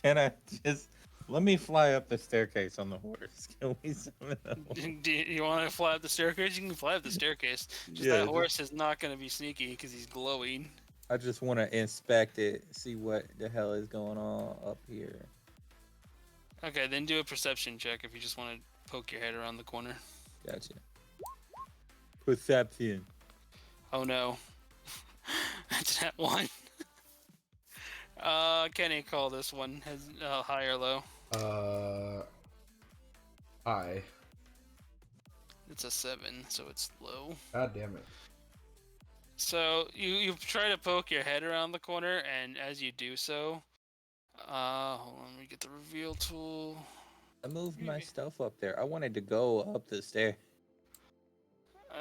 Can I just let me fly up the staircase on the horse? Can we summon a horse? Do you want to fly up the staircase? You can fly up the staircase. Just that horse is not going to be sneaky because he's glowing. I just want to inspect it, see what the hell is going on up here. Okay, then do a perception check if you just want to poke your head around the corner. Gotcha. Perception. Oh no. That's that one. Kenny, call this one. Has high or low? High. It's a 7, so it's low. God damn it. So you try to poke your head around the corner, and as you do so, hold on, let me get the reveal tool. I moved my stuff up there. I wanted to go up the stair.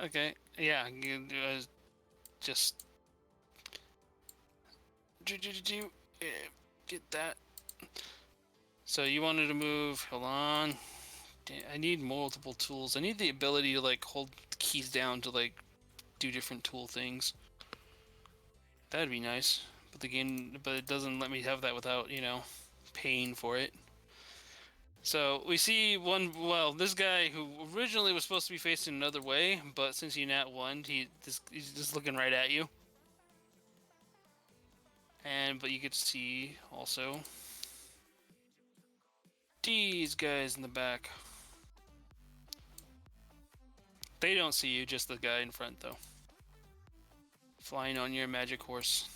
Okay, yeah, you just get that. So you wanted to move. Hold on. I need multiple tools. I need the ability to like hold the keys down to like do different tool things. That'd be nice. But the game, but it doesn't let me have that without, paying for it. So we see this guy who originally was supposed to be facing another way, but since he nat one, he's just looking right at you. But you get to see also these guys in the back. They don't see you, just the guy in front though. Flying on your magic horse.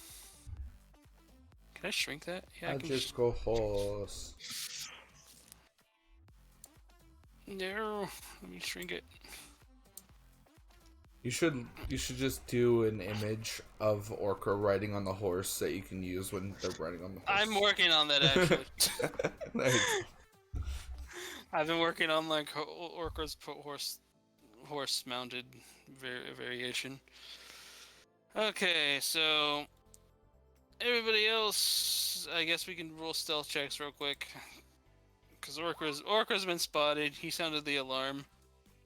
Can I shrink that? Yeah, I can. Magical horse. No, let me shrink it. You should just do an image of Orca riding on the horse that you can use when they're riding on the horse. I'm working on that actually. There you go. I've been working on like Orca's horse mounted variation. Okay, so everybody else, I guess we can roll stealth checks real quick. Because Orca's been spotted. He sounded the alarm.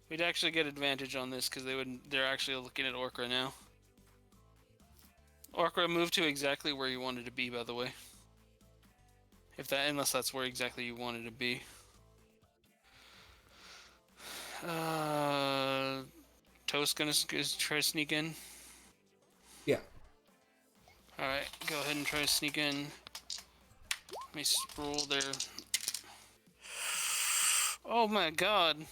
We'd actually get advantage on this because they're actually looking at Orca now. Orca, move to exactly where you wanted to be, by the way. Unless that's where exactly you wanted to be. Toast gonna try to sneak in. Yeah. All right, go ahead and try to sneak in. Let me roll there. Oh my god.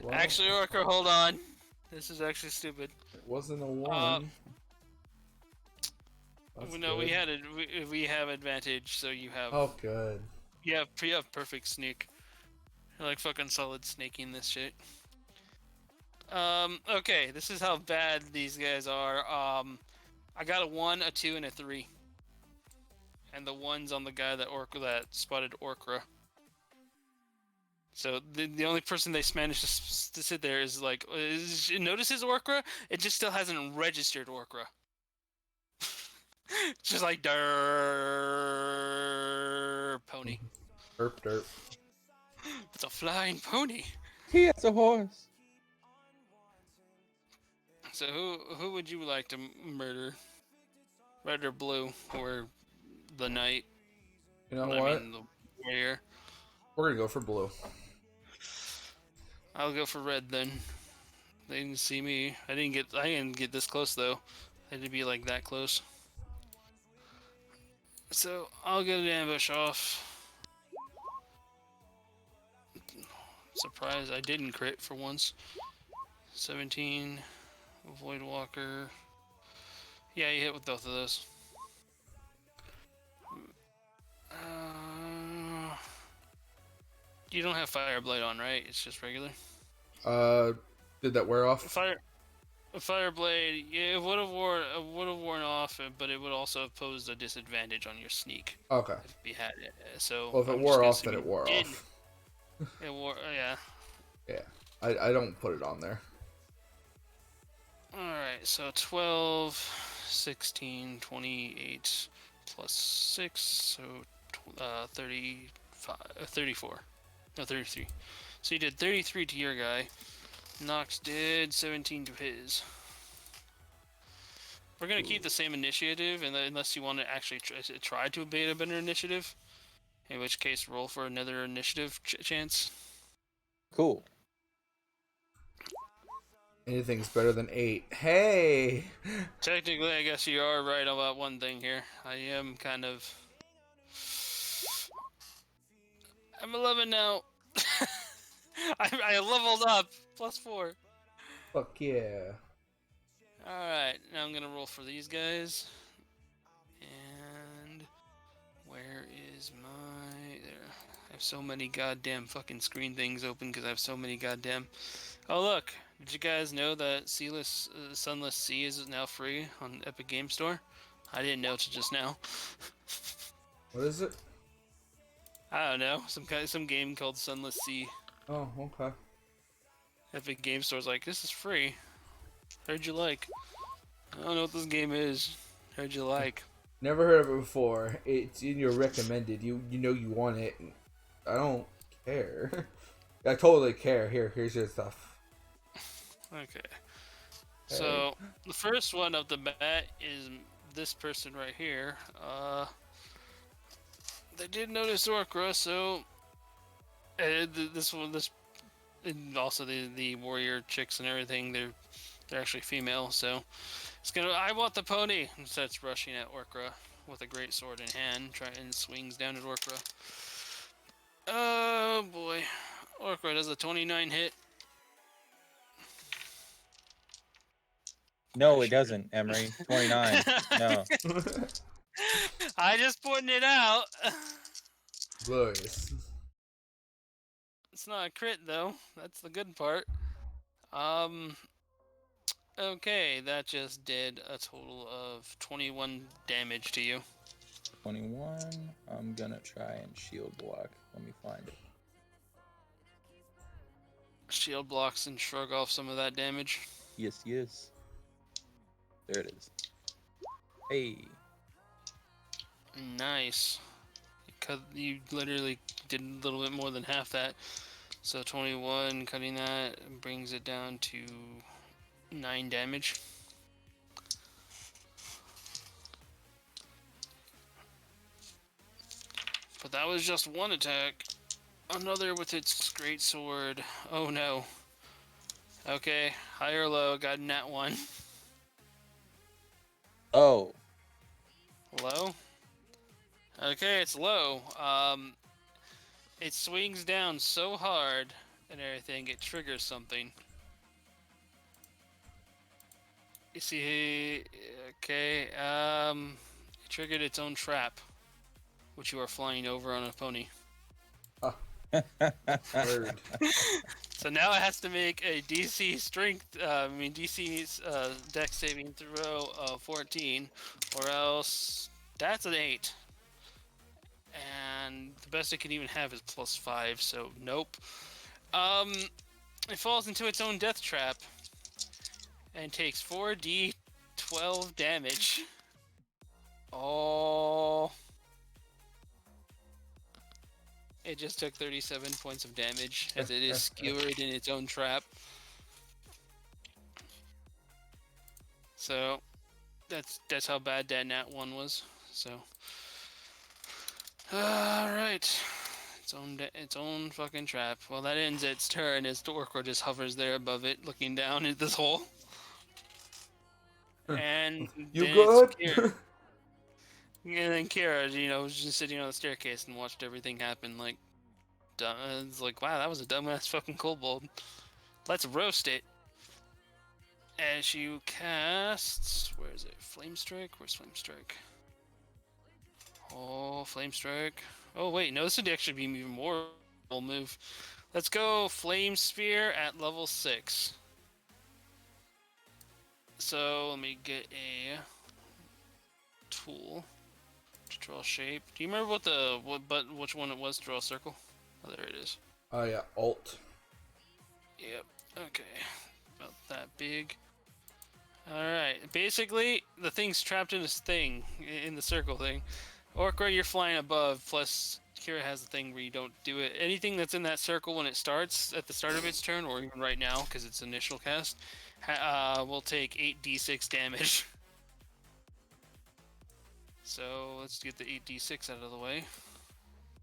Well, Actually, Orca, hold on. This is actually stupid. it wasn't a 1. No, good. we have advantage, so you have. Oh, good. You have perfect sneak. You're like fucking solid snaking this shit. Okay, this is how bad these guys are. I got a 1, a 2, and a 3. And the 1's on the guy that spotted Orcra. So the only person they managed to sit there is like, notices Orcra, it just still hasn't registered Orcra. Just like, derp pony. Derp. It's a flying pony. He has a horse. So who would you like to murder? Red or blue, or the knight? You know I what? mean, the warrior. We're gonna go for blue. I'll go for red then. They didn't see me. I didn't get this close though. I had to be like that close. So I'll get an ambush off. Surprise! I didn't crit for once. 17. Avoid walker. Yeah, you hit with both of those. You don't have Fireblade on, right? It's just regular. Did that wear off? Fireblade, yeah, it would have worn off, but it would have posed a disadvantage on your sneak. Okay. If you had it. So. Well, if it I'm wore just off, then it wore off. It wore, yeah. Yeah. I don't put it on there. Alright, so 12, 16, 28, plus 6, so 35, 34. No, 33. So you did 33 to your guy. Nox did 17 to his. We're going to keep the same initiative, unless you want to actually try to evade a better initiative. In which case, roll for another initiative chance. Cool. Anything's better than 8. Hey! Technically, I guess you are right about one thing here. I am kind of... I'm 11 now. I leveled up. +4. Fuck yeah. Alright, now I'm gonna roll for these guys. And... where is my... there. I have so many goddamn fucking screen things open because I have so many goddamn... Oh look! Did you guys know that Sunless Sea is now free on Epic Game Store? I didn't know till just now. What is it? I don't know, some game called Sunless Sea. Oh, okay. Epic Game Store's like, this is free. Heard you like. I don't know what this game is. Heard you like. Never heard of it before. It's in your recommended. You know you want it. I don't care. I totally care. Here's your stuff. Okay. So the first one of the bat is this person right here. They did notice Orcra, so this and also the warrior chicks and everything. They're actually female, so it's gonna. I want the pony. And starts rushing at Orcra with a great sword in hand, and swings down at Orcra. Oh boy, Orcra does a 29 hit. No, it doesn't, Emery. 29. No. I just pointing it out. Glorious. It's not a crit though. That's the good part. Okay, that just did a total of 21 damage to you. 21. I'm gonna try and shield block. Let me find it. Shield blocks and shrug off some of that damage. Yes, yes. There it is. Hey. Nice. You literally did a little bit more than half that. So 21, cutting that brings it down to 9 damage. But that was just one attack. Another with its great sword. Oh no. Okay, high or low, got nat 1. Oh. Low? Okay, it's low. It swings down so hard and everything, it triggers something. You see, okay, it triggered its own trap, which you are flying over on a pony. Word. So now it has to make a DC Dex saving throw of 14, or else that's an 8. And the best it can even have is +5, so nope. It falls into its own death trap and takes 4d12 damage. Oh. It just took 37 points of damage as it is skewered in its own trap. So that's how bad that nat 1 was. So alright. Its own fucking trap. Well, that ends its turn as the Orca just hovers there above it, looking down at this hole. And You then good? it's Kira. And then Kira, was just sitting on the staircase and watched everything happen. Like, it's like, wow, that was a dumbass fucking kobold. Let's roast it. As you cast, where is it? Flame Strike? Where's Flame Strike? Oh, Flame Strike. Oh wait, no, this would actually be even more move. Let's go Flame Spear at level 6. So let me get a tool to draw shape. Do you remember which one it was to draw a circle? Oh, there it is. Oh yeah, alt. Yep. Okay. About that big. Alright. Basically, the thing's trapped in this thing, in the circle thing. Orca, you're flying above, plus Kira has the thing where you don't do it. Anything that's in that circle when it starts, at the start of its turn, or even right now, because it's initial cast, will take 8d6 damage. So, let's get the 8d6 out of the way.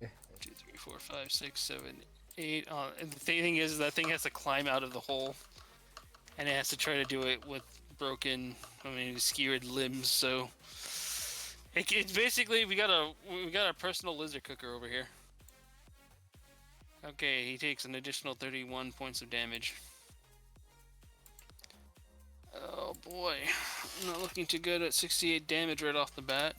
2, 3, 4, 5, 6, 7, 8. And the thing is, that thing has to climb out of the hole, and it has to try to do it with skewered limbs. So it's basically we got a personal lizard cooker over here. Okay, he takes an additional 31 points of damage. Oh boy, not looking too good at 68 damage right off the bat.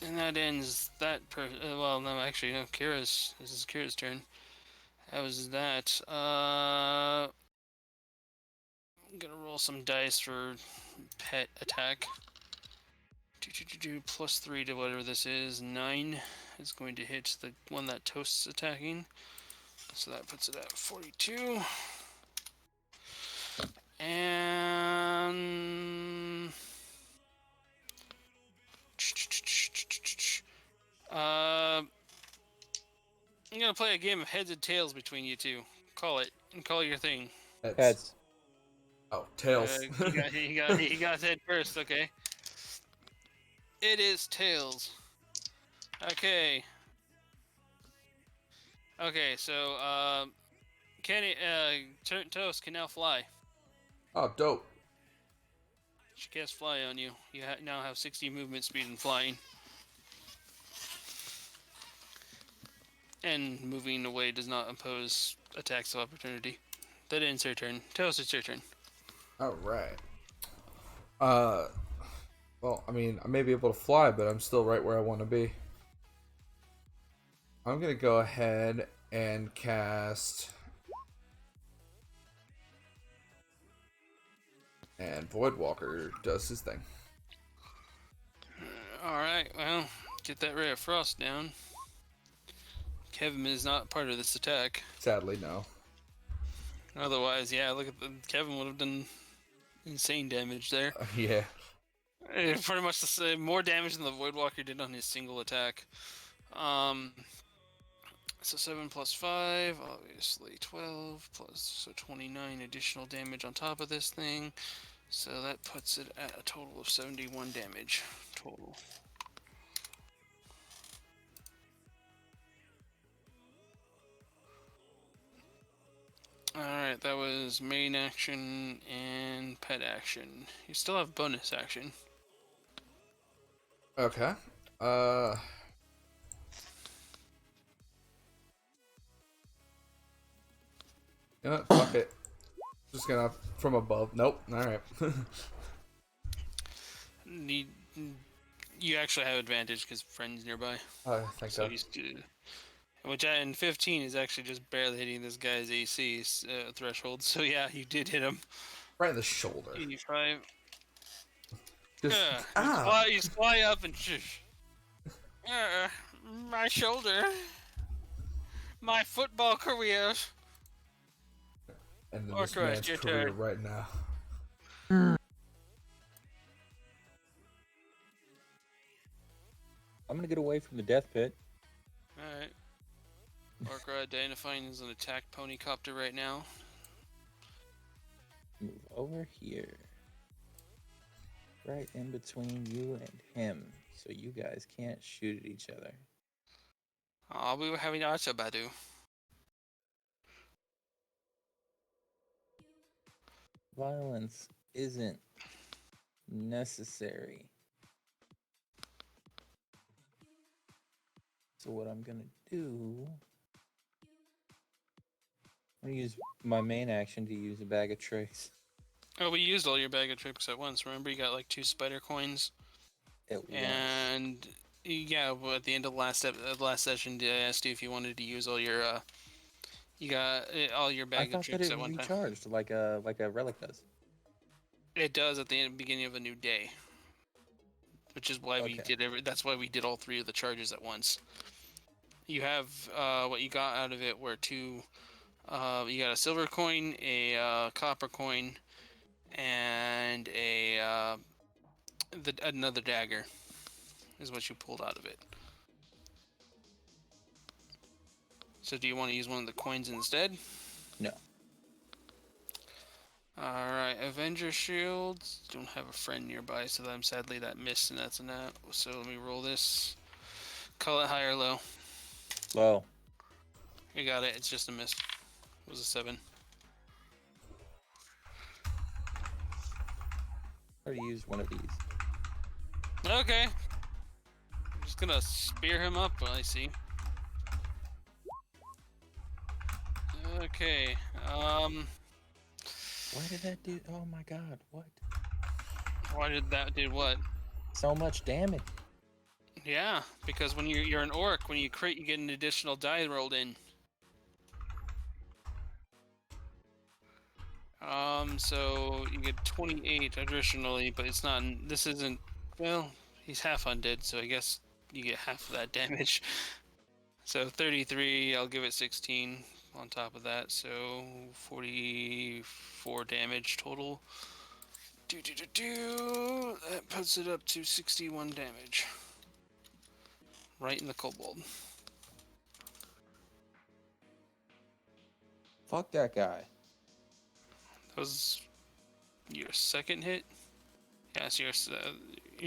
And that ends that well, no, actually, no, this is Kira's turn. That was that. I'm gonna roll some dice for pet attack. +3 to whatever this is. 9 is going to hit the one that Toast's attacking. So that puts it at 42. And I'm gonna play a game of heads and tails between you two. Call it. Call your thing. Heads. Oh, tails. He got his head first. Okay. It is tails. Okay. Okay. So TurntToast can now fly. Oh, dope. She casts fly on you. You now have 60 movement speed and flying. And moving away does not impose attacks of opportunity. That ends her turn. Toast, it's your turn. All right. Uh, well, I mean, I may be able to fly, but I'm still right where I want to be. I'm gonna go ahead and cast, and Voidwalker does his thing. Alright, well, get that ray of frost down. Kevin is not part of this attack. Sadly, no. Otherwise, yeah, look at Kevin would have done insane damage there. Yeah. Pretty much the same, more damage than the Voidwalker did on his single attack. So 7 plus 5, obviously 12, plus so 29 additional damage on top of this thing. So that puts it at a total of 71 damage total. Alright, that was main action and pet action. You still have bonus action. Okay. You know what? Fuck it. Just gonna from above. Nope. All right. You actually have advantage because friends nearby. Thank So God. he's which in 15 is actually just barely hitting this guy's AC threshold. So yeah, you did hit him. Right in the shoulder. 85. Just You fly up and shush. My shoulder. My football career. And Or this man's your career turn. right now. I'm gonna get away from the death pit. Alright. Orca identifying as an attack ponycopter right now. Move over here. Right in between you and him. So you guys can't shoot at each other. Oh, we were having Archa Badu. Violence isn't necessary. So what I'm gonna do, I'm gonna use my main action to use a bag of tricks. Oh, we used all your bag of tricks at once. Remember, you got like 2 spider coins. At once. And yeah, well, at the end of the last session, I asked you if you wanted to use all your you got all your I bag of thought that tricks it at one time. recharged like a relic does. It does at the beginning of a new day, which is why we Okay. did that's why we did all 3 of the charges at once. You have what you got out of it were 2. You got a silver coin, a copper coin, and another dagger. Is what you pulled out of it. So do you want to use one of the coins instead? No. Alright, Avenger Shields. Don't have a friend nearby, so sadly that missed, and that's a nat. So let me roll this. Call it high or low. Low. You got it, it's just a miss. It was a 7. I already used one of these. Okay. I'm just gonna spear him up, I see. Okay, Why did that do? Oh my god, what? why did that do what? So much damage. Yeah, because when you're an orc, when you crit, you get an additional die rolled in. So you get 28 additionally, but it's not. This isn't. Well, he's half undead, so I guess you get half of that damage. So 33. I'll give it 16 on top of that, so 44 damage total. That puts it up to 61 damage. Right in the kobold. Fuck that guy. That was your second hit? Yeah, so your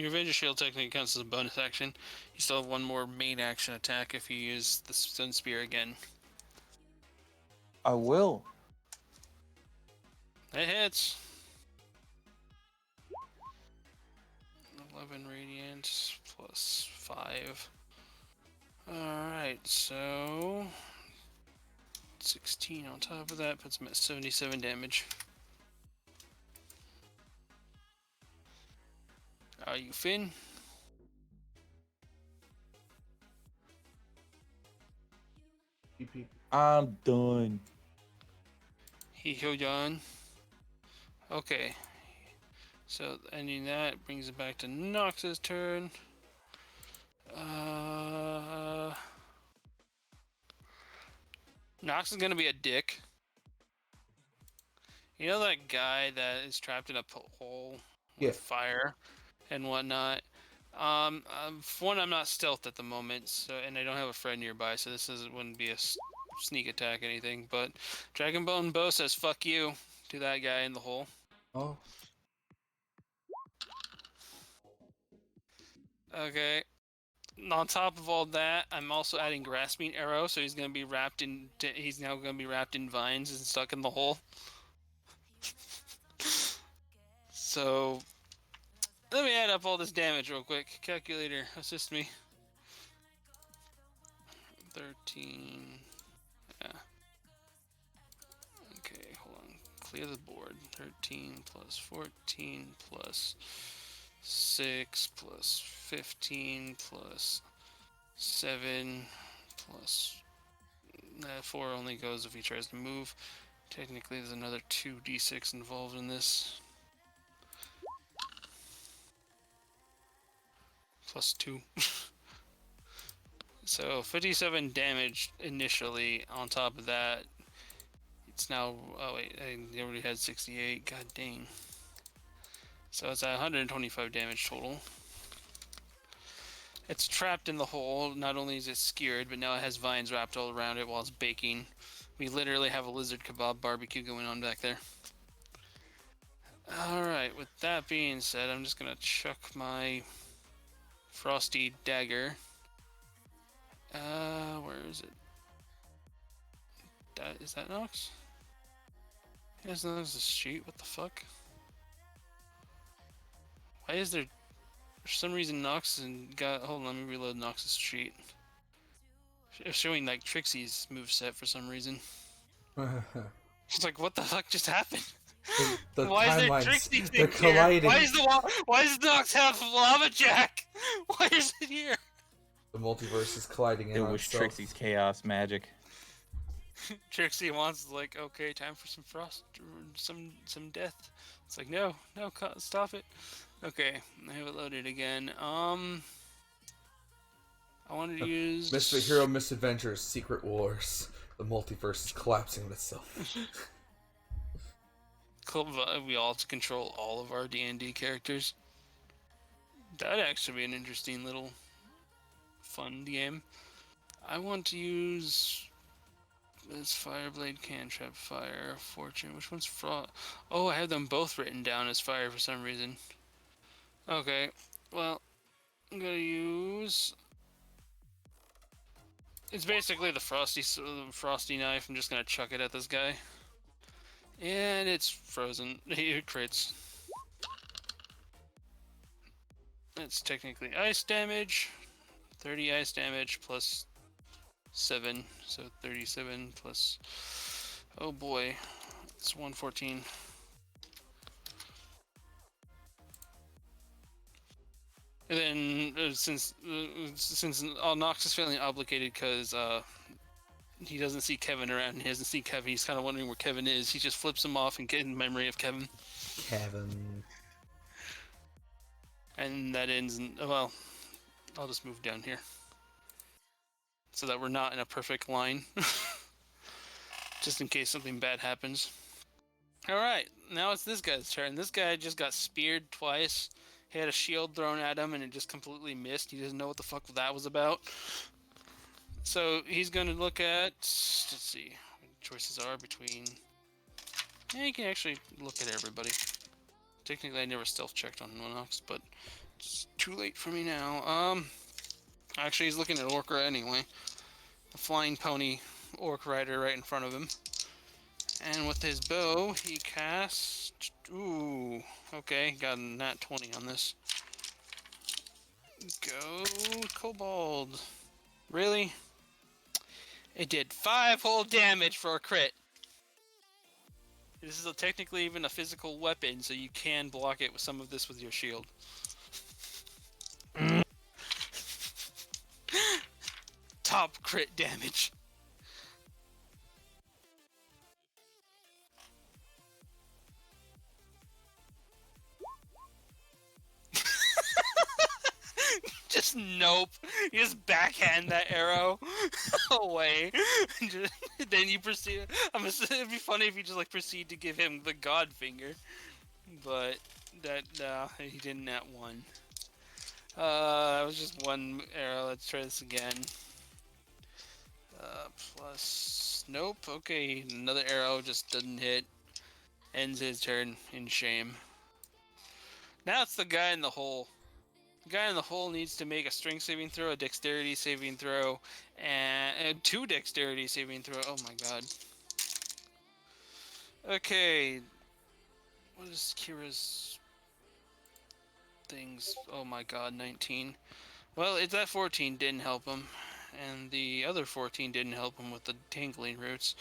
Avenger Shield technically counts as a bonus action. You still have one more main action attack if you use the Stun Spear again. I will. It hits! 11 Radiant plus 5. Alright, so 16 on top of that puts him at 77 damage. Are you Finn? Beep, beep. I'm done. He done. Okay. So ending that brings it back to Nox's turn. Nox is gonna be a dick. You know that guy that is trapped in a hole with Yeah. fire and whatnot? For one, I'm not stealthed at the moment, so and I don't have a friend nearby, so wouldn't be a sneak attack or anything. But Dragonbone Bow says "fuck you" to that guy in the hole. Oh. Okay. On top of all that, I'm also adding Grasping Arrow, so he's gonna be wrapped in. He's now gonna be wrapped in vines and stuck in the hole. So let me add up all this damage real quick. Calculator, assist me. 13. Yeah. Okay, hold on. Clear the board. 13 plus 14 plus 6 plus 15 plus 7 plus 4 only goes if he tries to move. Technically, there's another 2d6 involved in this. Plus 2. So 57 damage initially. On top of that, it's now. Oh wait, I already had 68. God dang. So it's at 125 damage total. It's trapped in the hole. Not only is it skewered, but now it has vines wrapped all around it while it's baking. We literally have a lizard kebab barbecue going on back there. Alright, with that being said, I'm just gonna chuck my frosty dagger. Where is it? Is that Nox? Yes, Nox is street. What the fuck? Why is there... For some reason, Nox and got... Hold on, let me reload Nox's sheet. It's showing, like, Trixie's moveset for some reason. It's like, what the fuck just happened? The Why is there timelines, Trixie they're thing here? colliding. Why does Nox have Lava Jack? Why is it here? The multiverse is colliding in It on was itself. Trixie's chaos magic. Trixie wants like, okay, time for some frost, some death. It's like, no, stop it. Okay, I have it loaded again. I wanted to use Misfit Hero Misadventures Secret Wars. The multiverse is collapsing on itself. We all have to control all of our D&D characters. That'd actually be an interesting little fun game. I want to use this Fireblade, Cantrip, Fire, Fortune. Which one's Frost? Oh, I have them both written down as fire for some reason. Okay, well, I'm gonna use... It's basically the frosty knife. I'm just gonna chuck it at this guy. And it's frozen. It crits. It's technically ice damage. 30 ice damage plus 7. So 37 plus... Oh boy. It's 114. And then, since Nox is feeling obligated because he doesn't see Kevin around, he doesn't see Kevin, he's kind of wondering where Kevin is, he just flips him off and gets in memory of Kevin. And that ends in, well, I'll just move down here. So that we're not in a perfect line. Just in case something bad happens. Alright, now it's this guy's turn. This guy just got speared twice. He had a shield thrown at him and it just completely missed. He doesn't know what the fuck that was about. So he's going to look at... Let's see what choices are between... Yeah, you can actually look at everybody. Technically, I never stealth checked on Nox, but it's too late for me now. Actually, he's looking at Orca anyway. A flying pony orc rider right in front of him. And with his bow, he casts... Ooh, okay, got a nat 20 on this. Go, Kobold. Really? It did 5 whole damage for a crit. This is technically even a physical weapon, so you can block it with some of this with your shield. top crit damage. Just nope. You just backhand that arrow away. Then you proceed. It'd be funny if you just like proceed to give him the god finger, but that he didn't at one. That was just one arrow. Let's try this again. Plus nope. Okay, another arrow just doesn't hit. Ends his turn in shame. Now it's the guy in the hole. The guy in the hole needs to make a strength saving throw, a dexterity saving throw, and 2 dexterity saving throw. Oh my god. Okay. What is Kira's things? Oh my god, 19. Well, that 14 didn't help him. And the other 14 didn't help him with the tangling roots.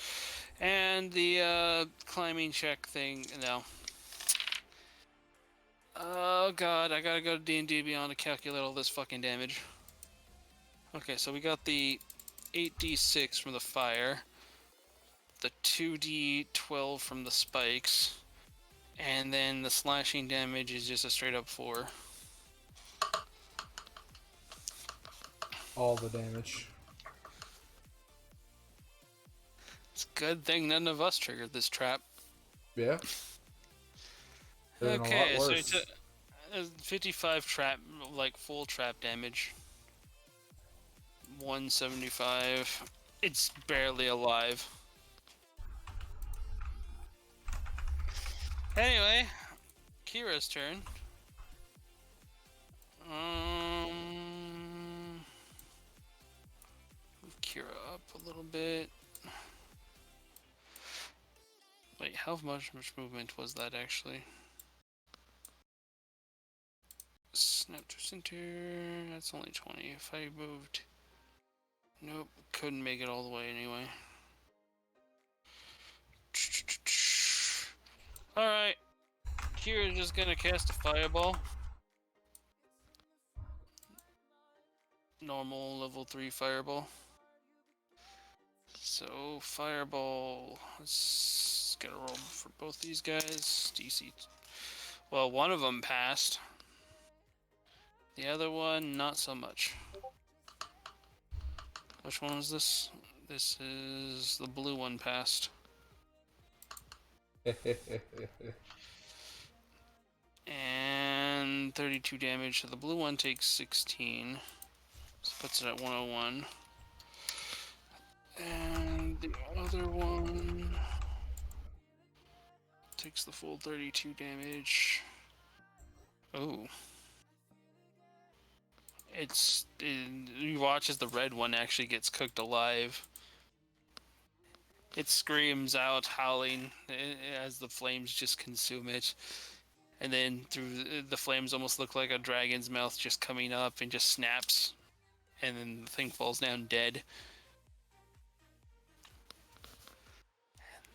And the climbing check thing, no. Oh god, I gotta go to D&D Beyond to calculate all this fucking damage. Okay, so we got the 8d6 from the fire, the 2d12 from the spikes, and then the slashing damage is just a straight up 4. All the damage. It's a good thing none of us triggered this trap. Yeah. Okay, so it's a 55 trap, like full trap damage. 175. It's barely alive. Anyway, Kira's turn. Move Kira up a little bit. Wait, how much movement was that actually? Snap to center. That's only 20. If I moved. Nope, couldn't make it all the way anyway. Alright. Kira's just gonna cast a fireball. Normal level 3 fireball. So, fireball. Let's get a roll for both these guys. DC. Well, one of them passed. The other one, not so much. Which one is this? This is the blue one passed. And 32 damage. So the blue one takes 16. So puts it at 101. And the other one takes the full 32 damage. Oh. You watch as the red one actually gets cooked alive. It screams out, howling, as the flames just consume it. And then through the flames almost look like a dragon's mouth just coming up and just snaps. And then the thing falls down dead.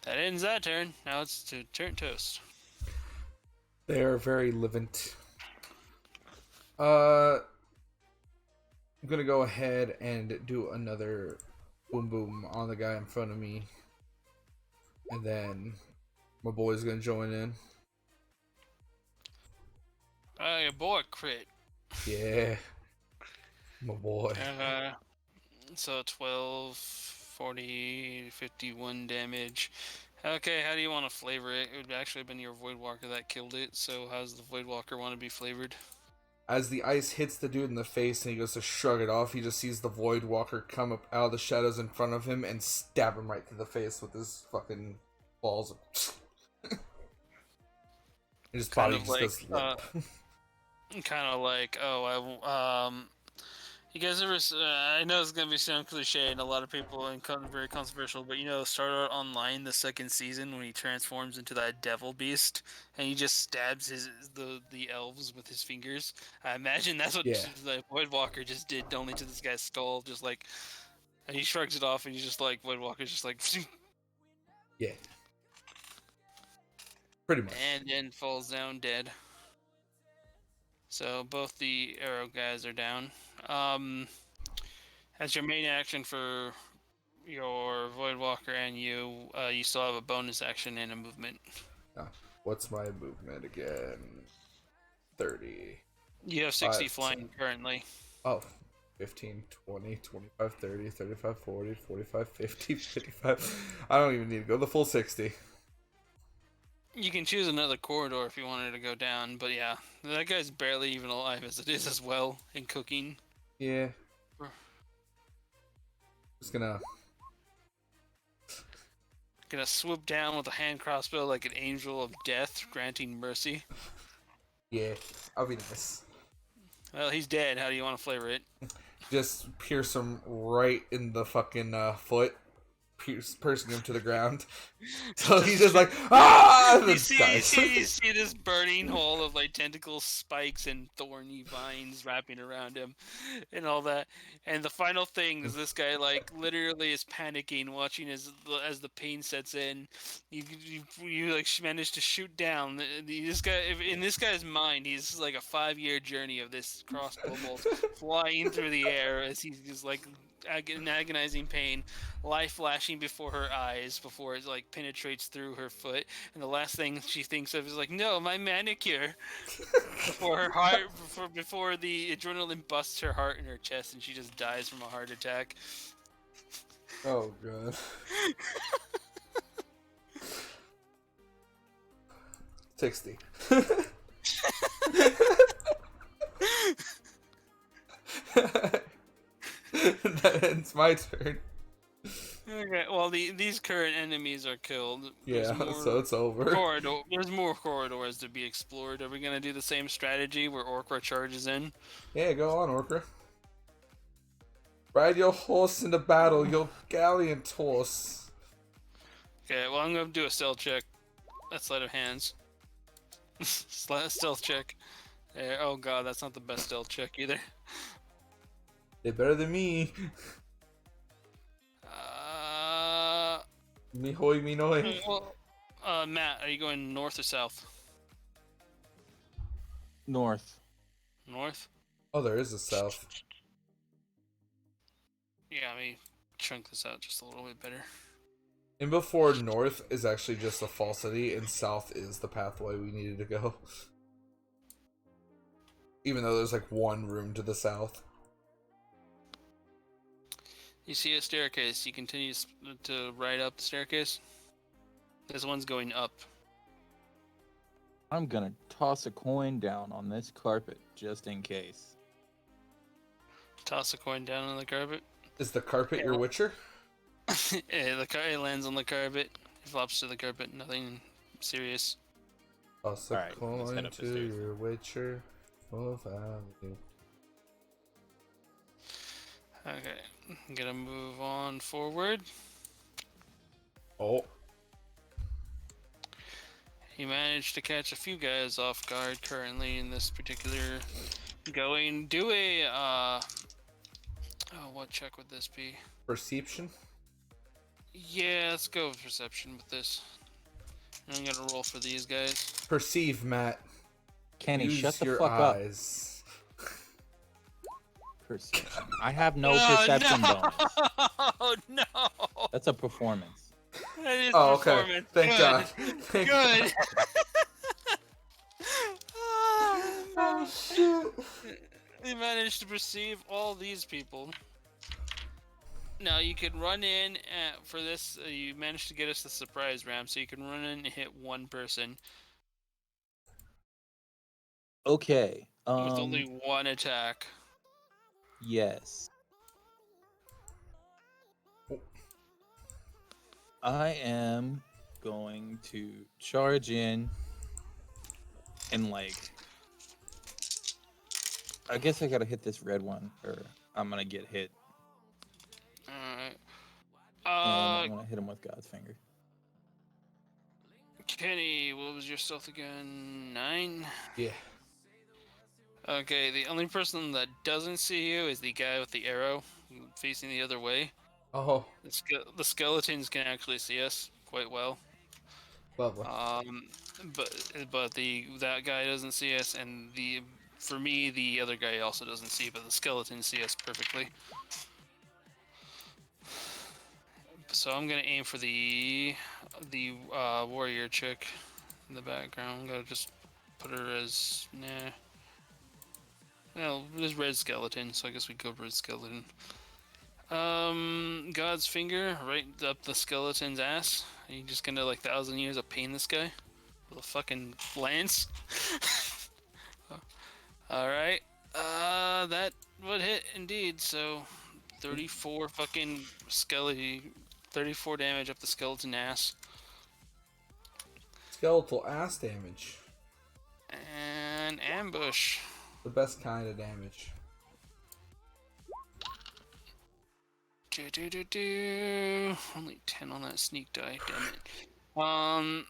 That ends that turn. Now it's to TurntToast. They are very livent. I'm gonna go ahead and do another boom boom on the guy in front of me. And then my boy's gonna join in. Your boy crit. Yeah. My boy. So 12, 40, 51 damage. Okay, how do you want to flavor it? It would actually have been your Voidwalker that killed it, so how does the Voidwalker want to be flavored? As the ice hits the dude in the face and he goes to shrug it off, he just sees the Voidwalker come up out of the shadows in front of him and stab him right through the face with his fucking balls. And his Kind body of just like, goes limp. kind of like, you guys ever? I know it's gonna be sound cliche, and a lot of people and very controversial, but you know, Sword Art Online, the second season, when he transforms into that devil beast, and he just stabs the elves with his fingers. I imagine that's what the Voidwalker just did, only to this guy's skull, just like, and he shrugs it off, and he's just like, Voidwalker's just like, Yeah. Pretty much. and then falls down dead. So both the arrow guys are down. As your main action for your Voidwalker and you, you still have a bonus action and a movement. What's my movement again? 30. You have 60 flying currently. Oh, 15, 20, 25, 30, 35, 40, 45, 50, 55. I don't even need to go the full 60. You can choose another corridor if you wanted to go down, but yeah, that guy's barely even alive as it is as well in cooking. Yeah. Just gonna swoop down with a hand crossbow like an angel of death, granting mercy. Yeah, I'll be nice. Well, he's dead. How do you want to flavor it? Just pierce him right in the fucking foot, piercing him to the ground. So he's just like, ah! You see this burning hole of like tentacles, spikes, and thorny vines wrapping around him, and all that. And the final thing is this guy like literally is panicking, watching as the pain sets in. You like manage to shoot down this guy. In this guy's mind, he's like a 5-year journey of this crossbow bolt flying through the air as he's like in agonizing pain, life flashing before her eyes before it like penetrates through her foot, and the last thing she thinks of is like, no, my manicure. Before her heart, before the adrenaline busts her heart in her chest, and she just dies from a heart attack. Oh god. $60. That ends my turn. Okay, well these current enemies are killed. Yeah, so it's over. There's more corridors to be explored. Are we gonna do the same strategy where Orcra charges in? Yeah, go on, Orcra. Ride your horse into battle, your gallant horse. Okay, well I'm gonna do a stealth check. That's sleight of hands. Stealth check. There. Oh god, that's not the best stealth check either. They're better than me. Me hoy, me noy. Well, Matt, are you going north or south? North. North? Oh, there is a south. Yeah, let me chunk this out just a little bit better. And before north is actually just a falsity, and south is the pathway we needed to go. Even though there's like one room to the south. You see a staircase. You continue to ride up the staircase. This one's going up. I'm gonna toss a coin down on this carpet just in case. Toss a coin down on the carpet. Is the carpet your witcher? Yeah, it lands on the carpet. It flops to the carpet. Nothing serious. Toss a coin to your witcher. Full value. Okay, I'm gonna move on forward. Oh. He managed to catch a few guys off guard currently in this particular going. Do a, oh, what check would this be? Perception? Yeah, let's go with perception with this. I'm gonna roll for these guys. Perceive, Matt. Kenny, Use shut the your fuck eyes. up. I have no perception bonus. Oh no! That's a performance. That is Oh, okay. performance. Thank Good. God. Thank Good. Oh, shit. We managed to perceive all these people. Now you can run in for this. You managed to get us the surprise ramp, so you can run in and hit one person Okay. with only one attack. Yes. I am going to charge in and like I guess I gotta hit this red one or I'm gonna get hit. Alright. And I'm gonna hit him with God's finger. Kenny, what was your stealth again? 9? Yeah. Okay, the only person that doesn't see you is the guy with the arrow facing the other way. Oh. The skeletons can actually see us quite well. Lovely. But that guy doesn't see us, and for me the other guy also doesn't see, but the skeletons see us perfectly. So I'm gonna aim for the warrior chick in the background. I'm gonna just put her as Well, there's red skeleton, so I guess we go red skeleton. God's finger right up the skeleton's ass. Are you just gonna like 1,000 years of pain this guy with a fucking lance? All right. That would hit indeed. So 34 fucking skeleton, 34 damage up the skeleton ass. Skeletal ass damage. And ambush. The best kind of damage. Only 10 on that sneak die, damn it.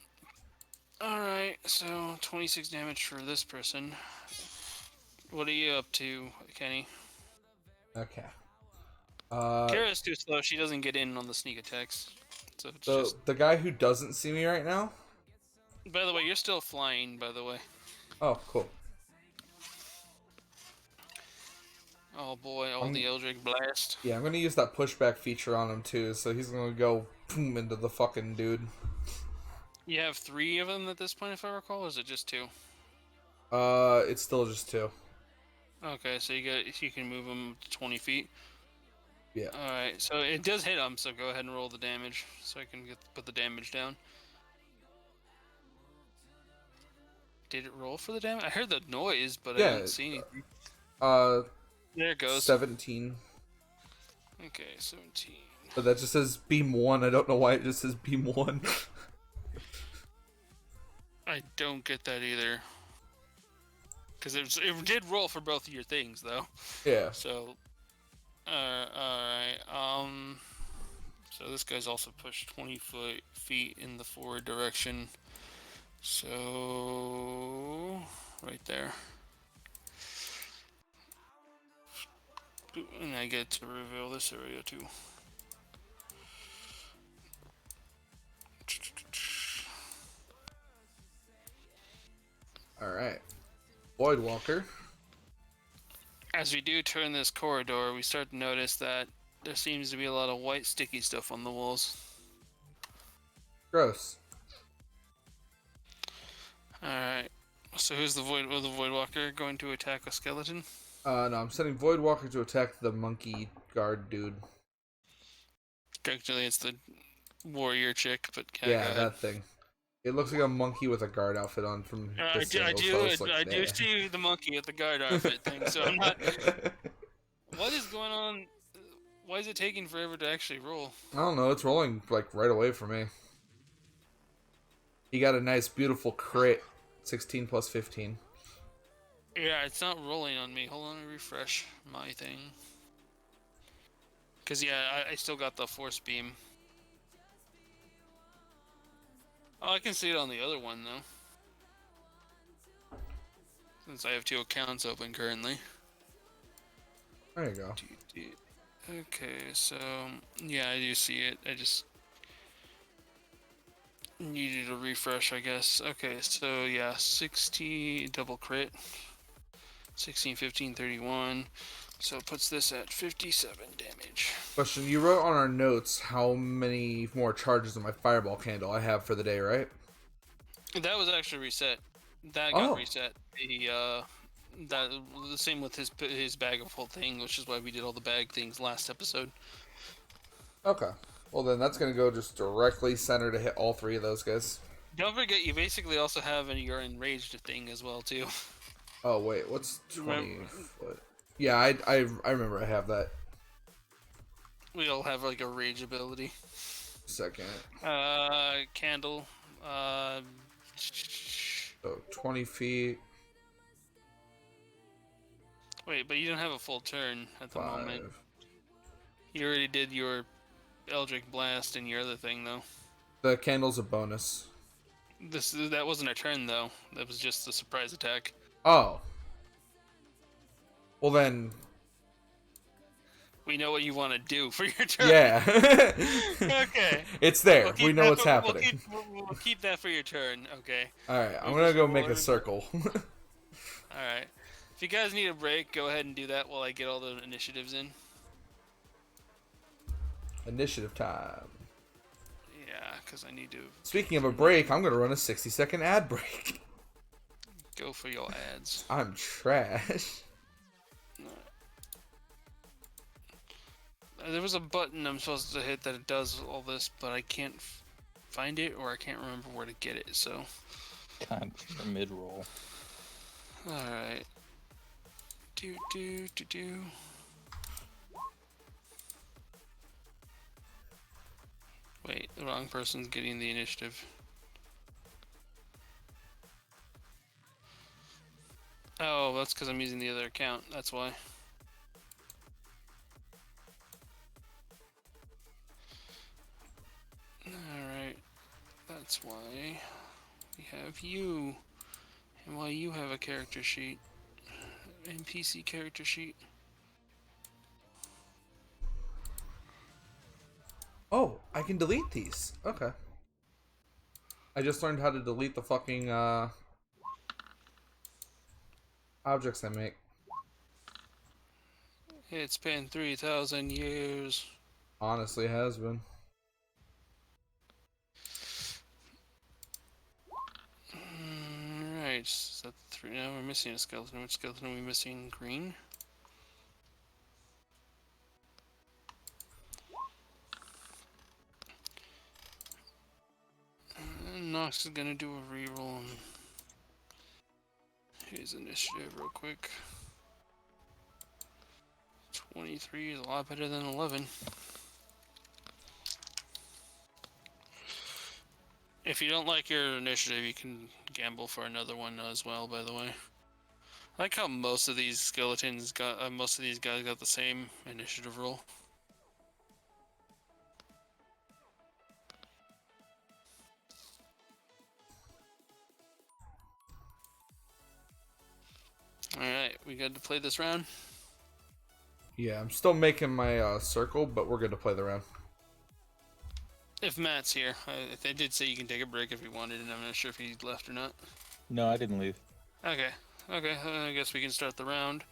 Alright, so 26 damage for this person. What are you up to, Kenny? Okay. Kara's too slow, she doesn't get in on the sneak attacks. So it's just... the guy who doesn't see me right now? By the way, you're still flying, by the way. Oh, cool. Oh boy, the Eldritch Blast. Yeah, I'm gonna use that pushback feature on him too, so he's gonna go boom into the fucking dude. You have 3 of them at this point, if I recall, or is it just 2? It's still just 2. Okay, so you can move them to 20 feet. Yeah. Alright, so it does hit them, so go ahead and roll the damage, so I can put the damage down. Did it roll for the damage? I heard the noise, but I didn't see anything. There it goes. 17. Okay, 17. But that just says beam 1. I don't know why it just says beam 1. I don't get that either. Because it did roll for both of your things, though. Yeah. So, alright. So this guy's also pushed 20 feet in the forward direction. So, right there. And I get to reveal this area too. Alright. Voidwalker. As we do turn this corridor, we start to notice that there seems to be a lot of white sticky stuff on the walls. Gross. Alright. So who's the Voidwalker going to attack a skeleton? No, I'm sending Voidwalker to attack the monkey guard dude. Actually, it's the warrior chick, but yeah, that thing. It looks like a monkey with a guard outfit on from I do see the monkey with the guard outfit thing, so I'm not... What is going on? Why is it taking forever to actually roll? I don't know, it's rolling like right away for me. He got a nice beautiful crit. 16 plus 15. Yeah, it's not rolling on me. Hold on, let me refresh my thing. Because, yeah, I still got the force beam. Oh, I can see it on the other one, though. Since I have 2 accounts open currently. There you go. Okay, so, yeah, I do see it. I just needed a refresh, I guess. Okay, so, yeah, 60 double crit. 16, 15, 31. So it puts this at 57 damage. Question, you wrote on our notes how many more charges of my fireball candle I have for the day, right? That was actually reset. That got reset. The same with his bag of whole thing, which is why we did all the bag things last episode. Okay. Well then that's gonna go just directly center to hit all 3 of those guys. Don't forget you basically also have your enraged thing as well too. Oh wait, what's 20 foot? Yeah, I remember I have that. We all have like a rage ability. Second. Candle. So 20 feet. Wait, but you don't have a full turn at the 5. moment. You already did your Eldritch Blast and your other thing though. The candle's a bonus. That wasn't a turn though. That was just a surprise attack. Oh. Well then. We know what you want to do for your turn. Yeah. Okay. It's there. We know what's happening. We'll keep that for your turn. Okay. Alright, I'm gonna go make a circle. Alright. If you guys need a break, go ahead and do that while I get all the initiatives in. Initiative time. because I need to Speaking of a break, I'm gonna run a 60-second ad break. go for your ads. I'm trash. There was a button I'm supposed to hit that it does all this, but I can't find it, or I can't remember where to get it, so... God, mid-roll. Alright. Do. Wait, the wrong person's getting the initiative. Oh, that's because I'm using the other account, that's why. Alright, that's why we have you, and why you have a character sheet, NPC character sheet. Oh, I can delete these. Okay. I just learned how to delete the fucking objects I make. It's been 3,000 years. Honestly, has been. Alright, is that 3? Now we're missing a skeleton. Which skeleton are we missing? Green? Nox is gonna do a reroll on his initiative real quick. 23 is a lot better than 11. If you don't like your initiative, you can gamble for another one as well, by the way. I like how most of these skeletons got, most of these guys got the same initiative roll. Alright, we good to play this round? Yeah, I'm still making my circle, but we're good to play the round. If Matt's here. They did say you can take a break if you wanted, and I'm not sure if he left or not. No, I didn't leave. Okay, I guess we can start the round.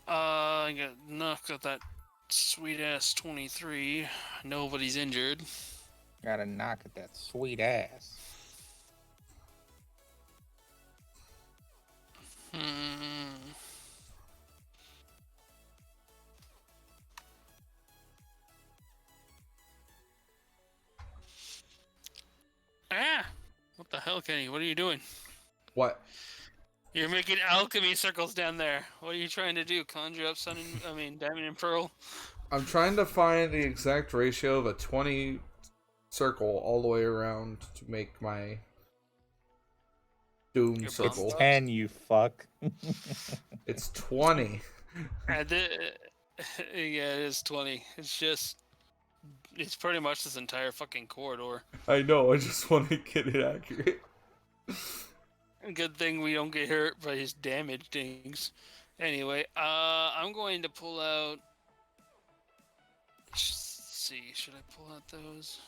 I got knocked at that sweet-ass 23. Nobody's injured. Got a knock at that sweet ass. Ah! What the hell, Kenny? What are you doing? What? You're making alchemy circles down there. What are you trying to do? Conjure up diamond and pearl? I'm trying to find the exact ratio of a 20 circle all the way around to make my doom Your circle. It's 10, you fuck. It's 20. Yeah, it is 20. It's pretty much this entire fucking corridor. I know, I just want to get it accurate. Good thing we don't get hurt by his damage things. Anyway, I'm going to pull out... Let's see, should I pull out those?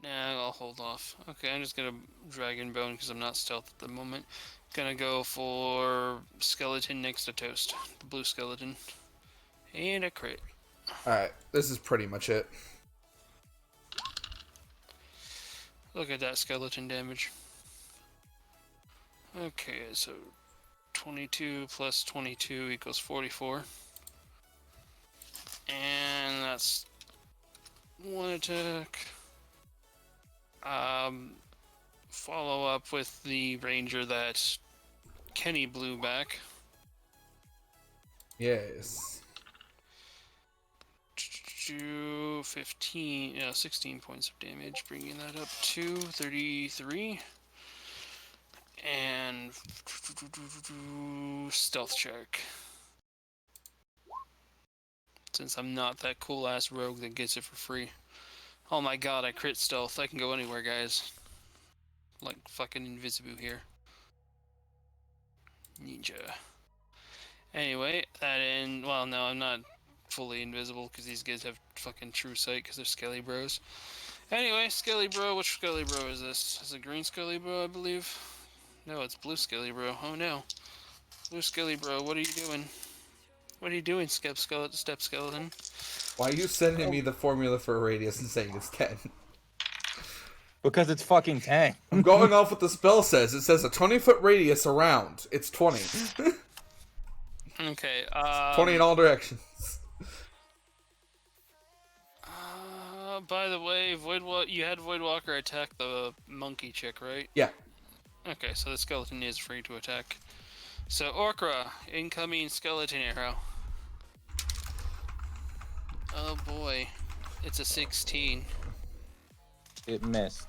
Nah, I'll hold off. Okay, I'm just gonna Dragon Bone because I'm not stealth at the moment. Gonna go for skeleton next to toast. The blue skeleton. And a crit. Alright, this is pretty much it. Look at that skeleton damage. Okay, so 22 plus 22 equals 44. And that's one attack. Follow up with the ranger that Kenny blew back. Yes. 16 points of damage, bringing that up to 33. And stealth check. Since I'm not that cool ass rogue that gets it for free. Oh my god, I crit stealth. I can go anywhere, guys. Like fucking Invisible here. Ninja. Anyway, well, no, I'm not fully invisible because these guys have fucking true sight because they're Skelly Bros. Anyway, Skelly Bro, which Skelly Bro is this? Is it green Skelly Bro, I believe? No, it's blue Skelly Bro. Oh no. Blue Skelly Bro, what are you doing? What are you doing, Step Skeleton? Why are you sending me the formula for a radius and saying it's 10? Because it's fucking tank. I'm going off what the spell says. It says a 20-foot radius around. It's 20. Okay. 20 in all directions. By the way, you had Voidwalker attack the monkey chick, right? Yeah. Okay, so the skeleton is free to attack. So Orkra, incoming skeleton arrow. Oh boy, it's a 16. It missed.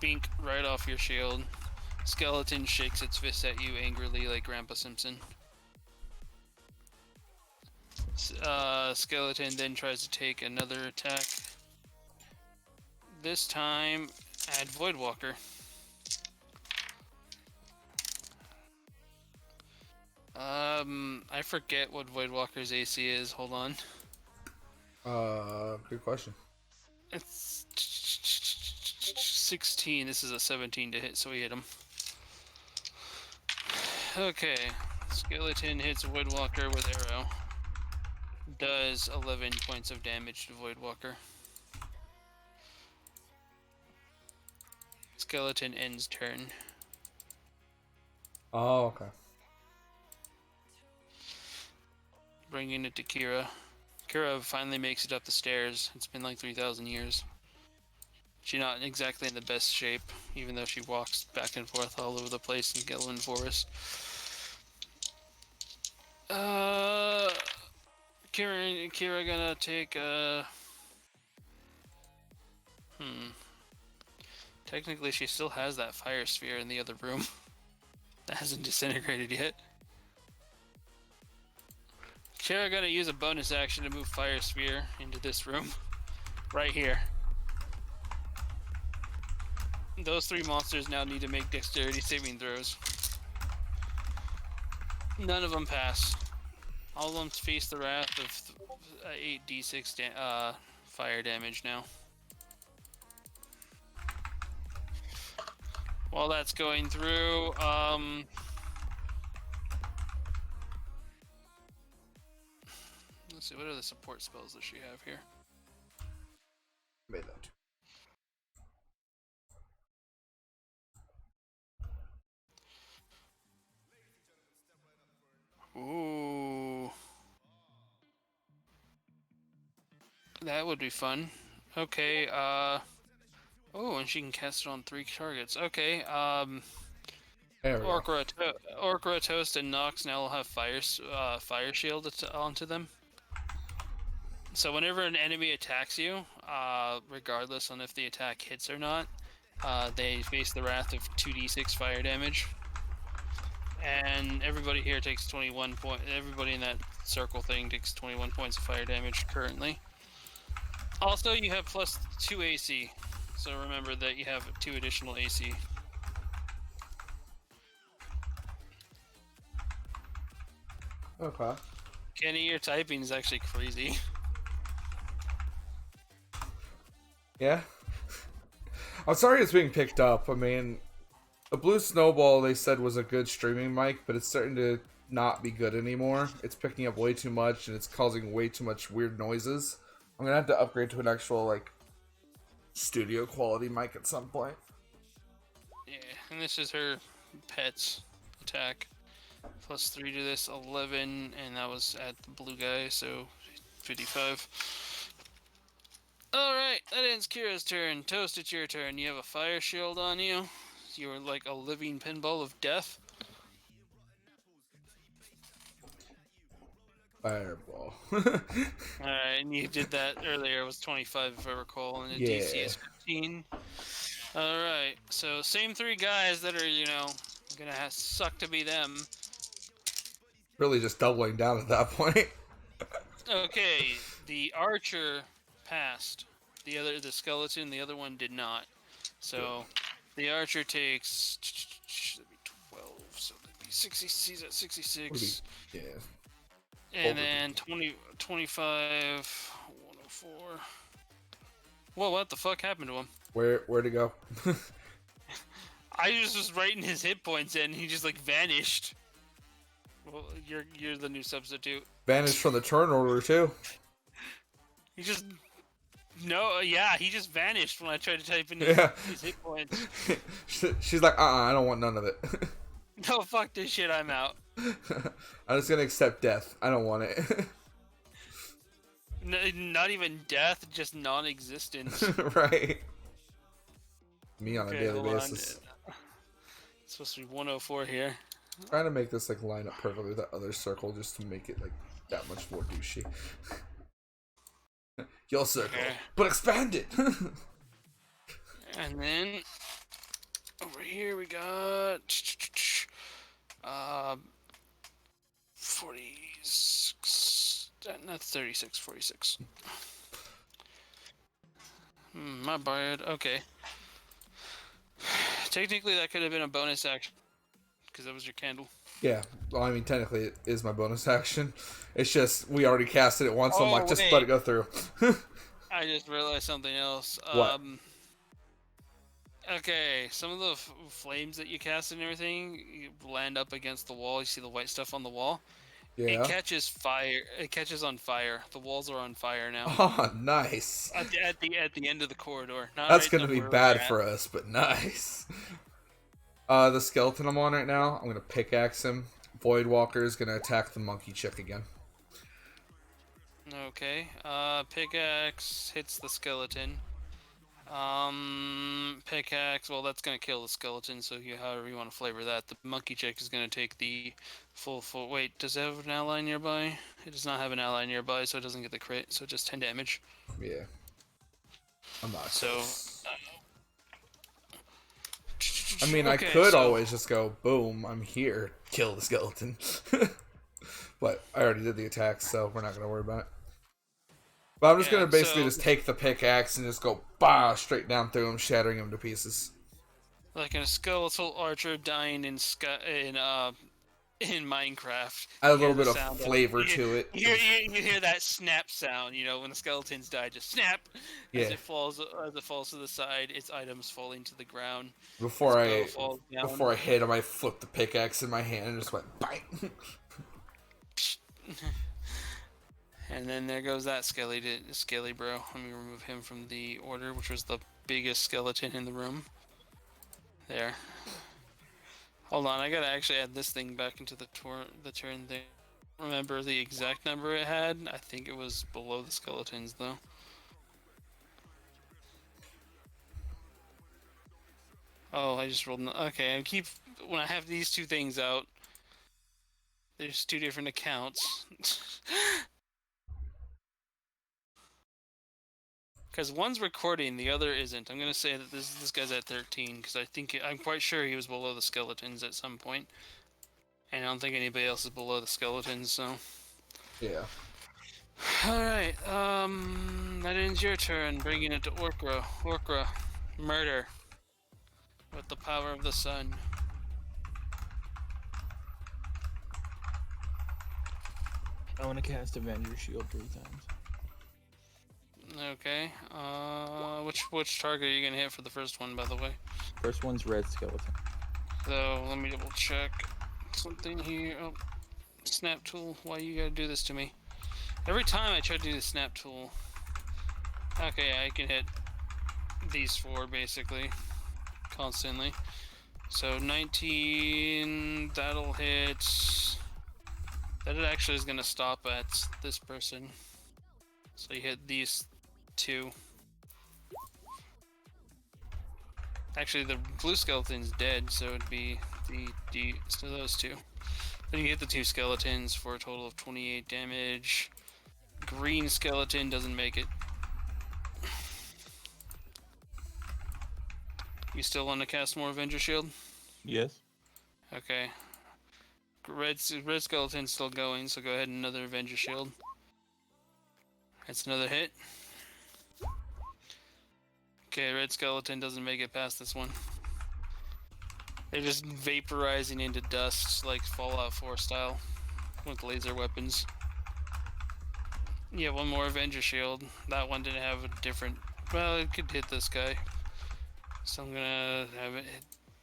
Bink right off your shield. Skeleton shakes its fist at you angrily like Grandpa Simpson. Skeleton then tries to take another attack. This time, add Voidwalker. I forget what Voidwalker's AC is. Hold on. Good question. It's 16. This is a 17 to hit, so we hit him. Okay. Skeleton hits Voidwalker with arrow. Does 11 points of damage to Voidwalker. Skeleton ends turn. Oh, okay. Bringing it to Kira. Kira finally makes it up the stairs. It's been like 3,000 years. She's not exactly in the best shape, even though she walks back and forth all over the place in Gilliman Forest. Kira gonna take Technically, she still has that fire sphere in the other room. That hasn't disintegrated yet. Kira gonna use a bonus action to move fire sphere into this room. Right here. Those three monsters now need to make dexterity saving throws. None of them pass. All of them face the wrath of 8d6 fire damage now. While that's going through, let's see, what are the support spells that she have here? Made that. Ooh. That would be fun. Okay, oh, and she can cast it on 3 targets. Okay, There we go. Orkra, Toast, and Nox now will have fire shield onto them. So whenever an enemy attacks you, regardless on if the attack hits or not, they face the wrath of 2d6 fire damage. And everybody here takes 21 points. Everybody in that circle thing takes 21 points of fire damage currently. Also, you have plus 2 AC. So remember that you have 2 additional AC. Okay. Kenny, your typing is actually crazy. Yeah. I'm sorry it's being picked up. I mean, the Blue Snowball they said was a good streaming mic, but it's starting to not be good anymore. It's picking up way too much and it's causing way too much weird noises. I'm gonna have to upgrade to an actual like studio quality mic at some point. Yeah, and this is her pet's attack. Plus 3 to this, 11, and that was at the blue guy, so 55. Alright, that ends Kira's turn. Toast, it's your turn. You have a fire shield on you. You're like a living pinball of death. Fireball. Alright, and you did that earlier. It was 25 if I recall, and the DC is 15. Alright, so same 3 guys that are, you know, gonna suck to be them. Really just doubling down at that point. Okay, the archer passed. The skeleton, the other one did not. So the archer takes 12, so that'd be 60. He's at 66. Yeah. And then 20, 25, 104. Whoa, what the fuck happened to him? Where'd it go? I just was writing his hit points in, and he just like vanished. Well, you're the new substitute. Vanished from the turn order too. He just No, yeah, he just vanished when I tried to type in Yeah. his hit points. She's like, I don't want none of it. No, fuck this shit, I'm out. I'm just gonna accept death. I don't want it. Not even death, just non-existence. Right. Me on a Okay, daily hold on. basis. It's supposed to be 104 here. Trying to make this like line up perfectly with that other circle just to make it like that much more douchey. Your circle, Okay. but expanded. And then over here we got 46. That's 36, 46. My bad. Okay. Technically, that could have been a bonus action because that was your candle. Yeah, well, I mean, technically it is my bonus action. It's just we already casted it once, so I'm Oh, like, just wait. let it go through. I just realized something else. What? Okay, some of the flames that you cast and everything you land up against the wall. You see the white stuff on the wall. It Yeah. catches fire. It catches on fire. The walls are on fire now. Oh, nice. At the end of the corridor. Not That's right gonna up be where we're bad at. for us, but nice. The skeleton I'm on right now, I'm gonna pickaxe him. Void Walker is gonna attack the monkey chick again. Okay. Pickaxe hits the skeleton. Pickaxe. Well, that's gonna kill the skeleton. So however you want to flavor that. The monkey chick is gonna take the full. Wait, does it have an ally nearby? It does not have an ally nearby, so it doesn't get the crit. So just 10 damage. Yeah. I'm not So. close. I mean, I Okay, could so- always just go, boom, I'm here, kill the skeleton. But I already did the attack, so we're not going to worry about it. But I'm just Yeah, going to basically so- just take the pickaxe and just go, bah, straight down through him, shattering him to pieces. Like a skeletal archer dying in Minecraft. Add a You hear little the bit of sound flavor you- to it. You hear that snap sound, when the skeletons die, just snap Yeah. as it falls to the side. Its items falling to the ground. Before Its bow falls down. I hit him, I flipped the pickaxe in my hand and just went, bang. And then there goes that skelly bro. Let me remove him from the order, which was the biggest skeleton in the room. There. Hold on, I gotta actually add this thing back into the turn thing. Remember the exact number it had? I think it was below the skeletons, though. Oh, I just rolled. Okay, when I have these two things out, there's two different accounts. Because one's recording, the other isn't. I'm gonna say that this guy's at 13 because I'm quite sure he was below the skeletons at some point, and I don't think anybody else is below the skeletons. So, Yeah. all right, that ends your turn. Bringing it to Orkra, murder with the power of the sun. I want to cast Avenger Shield 3 times. Okay. Which target are you gonna hit for the first one, by the way? First one's red skeleton. So let me double check something here. Oh, snap tool. Why you gotta do this to me? Every time I try to do the snap tool. Okay, I can hit these four basically constantly. So 19. That'll hit. That actually is gonna stop at this person. So you hit these two. Actually, the blue skeleton's dead, so it'd be so those two. Then you hit the two skeletons for a total of 28 damage. Green skeleton doesn't make it. You still want to cast more Avenger Shield? Yes. Okay. Red skeleton's still going, so go ahead and another Avenger Shield. That's another hit. Okay, red skeleton doesn't make it past this one. They're just vaporizing into dust like Fallout 4 style with laser weapons. Yeah, one more Avenger Shield. That one didn't have a different... Well, it could hit this guy. So I'm gonna have it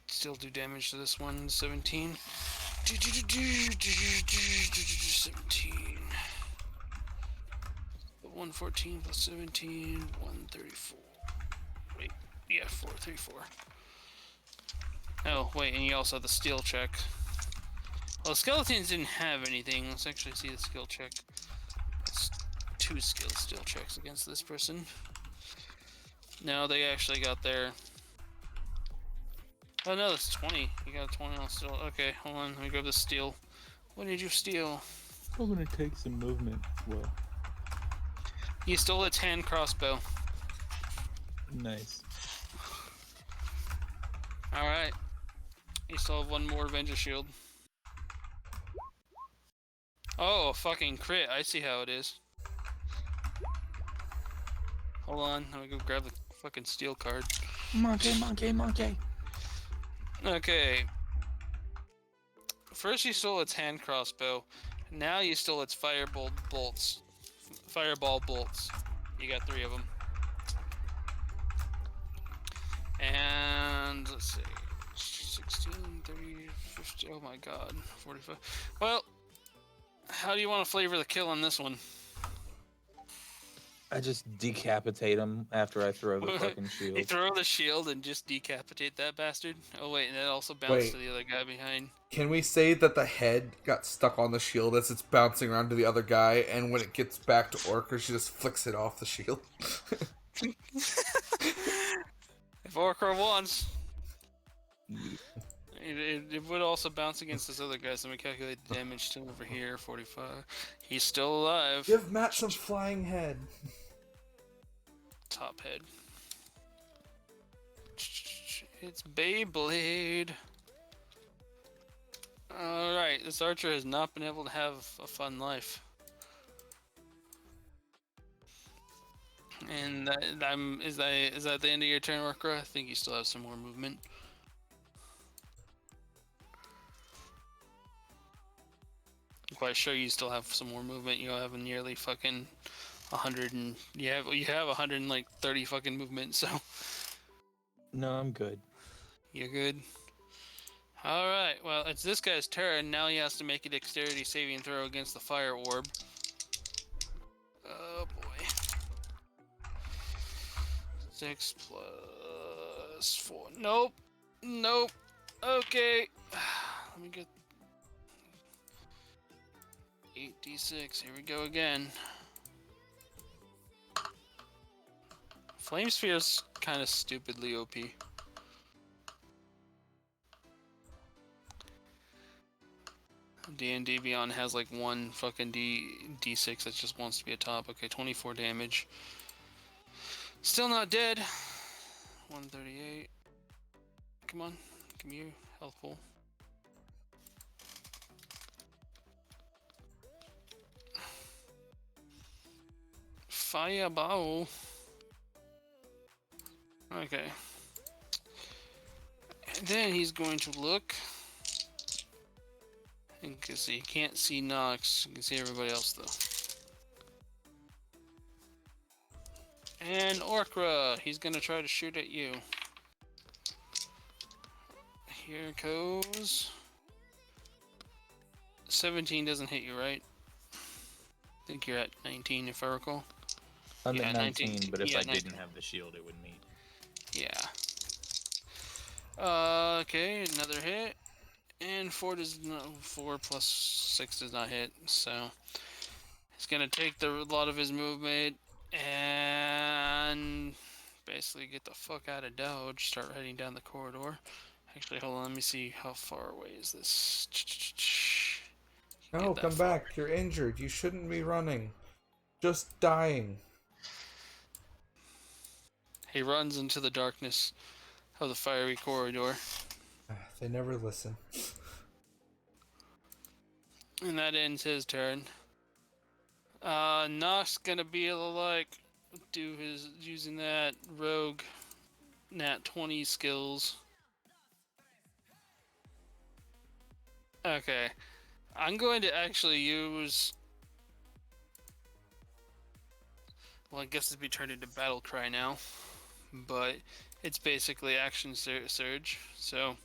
still do damage to this one. 17. 17. 114 plus 17, 134. Wait, yeah, 434. Oh, wait, and you also have the skill check. Well, skeletons didn't have anything. Let's actually see the skill check. It's 2 skill checks against this person. No, they actually got their... Oh no, that's 20. You got a 20 on steel. Okay, hold on, let me grab the steel. What did you steal? I'm gonna take some movement as well. You stole its hand crossbow. Nice. Alright. You still have 1 more Avenger Shield. Oh, a fucking crit. I see how it is. Hold on, let me go grab the fucking steel card. Monkey, monkey, monkey. Okay. First you stole its hand crossbow. Now you stole its fireball bolts. Fireball bolts. You got 3 of them. And let's see. 16, 30, 50. Oh my god. 45. Well, how do you want to flavor the kill on this one? I just decapitate him after I throw the fucking shield. You throw the shield and just decapitate that bastard? Oh wait, and that also bounced to the other guy behind. Can we say that the head got stuck on the shield as it's bouncing around to the other guy, and when it gets back to Orca, she just flicks it off the shield? If Orca wants. It would also bounce against this other guy, so we calculate the damage to over here, 45. He's still alive. Give Matt some flying head. Top head. It's Beyblade. Alright, this archer has not been able to have a fun life. And is that the end of your turn, Orca? I think you still have some more movement. I'm quite sure you still have some more movement. You have a nearly fucking 100 and you have 130 fucking movement. So No, I'm good. you're good. All right. Well, it's this guy's turn. Now he has to make a dexterity saving throw against the fire orb. Oh boy. 6 plus 4. Nope. Nope. Okay. Let me get 8d6. Here we go again. Flame Sphere's kind of stupidly OP. D&D Beyond has like one fucking D6 that just wants to be a top. Okay, 24 damage. Still not dead. 138. Come on, give me your health pool. Fireball. Okay. And then he's going to look. And because he can't see Nox, you can see everybody else though. And Orcra, he's gonna try to shoot at you. Here it goes. 17 doesn't hit you, right? I think you're at 19 if I recall. I'm Yeah, at 19, but if yeah, I 19. didn't have the shield, it would meet. Yeah. Okay, another hit. And 4 plus 6 does not hit, so he's gonna take a lot of his movement and basically get the fuck out of dodge. Start heading down the corridor. Actually, hold on. Let me see how far away is this. No, come back. You're injured. You shouldn't be running. Just dying. He runs into the darkness of the fiery corridor. They never listen. And that ends his turn. Nox gonna be able to like do his using that rogue nat 20 skills. Okay. I'm going to actually use, well, I guess it'd be turned into battle cry now, but it's basically action surge. So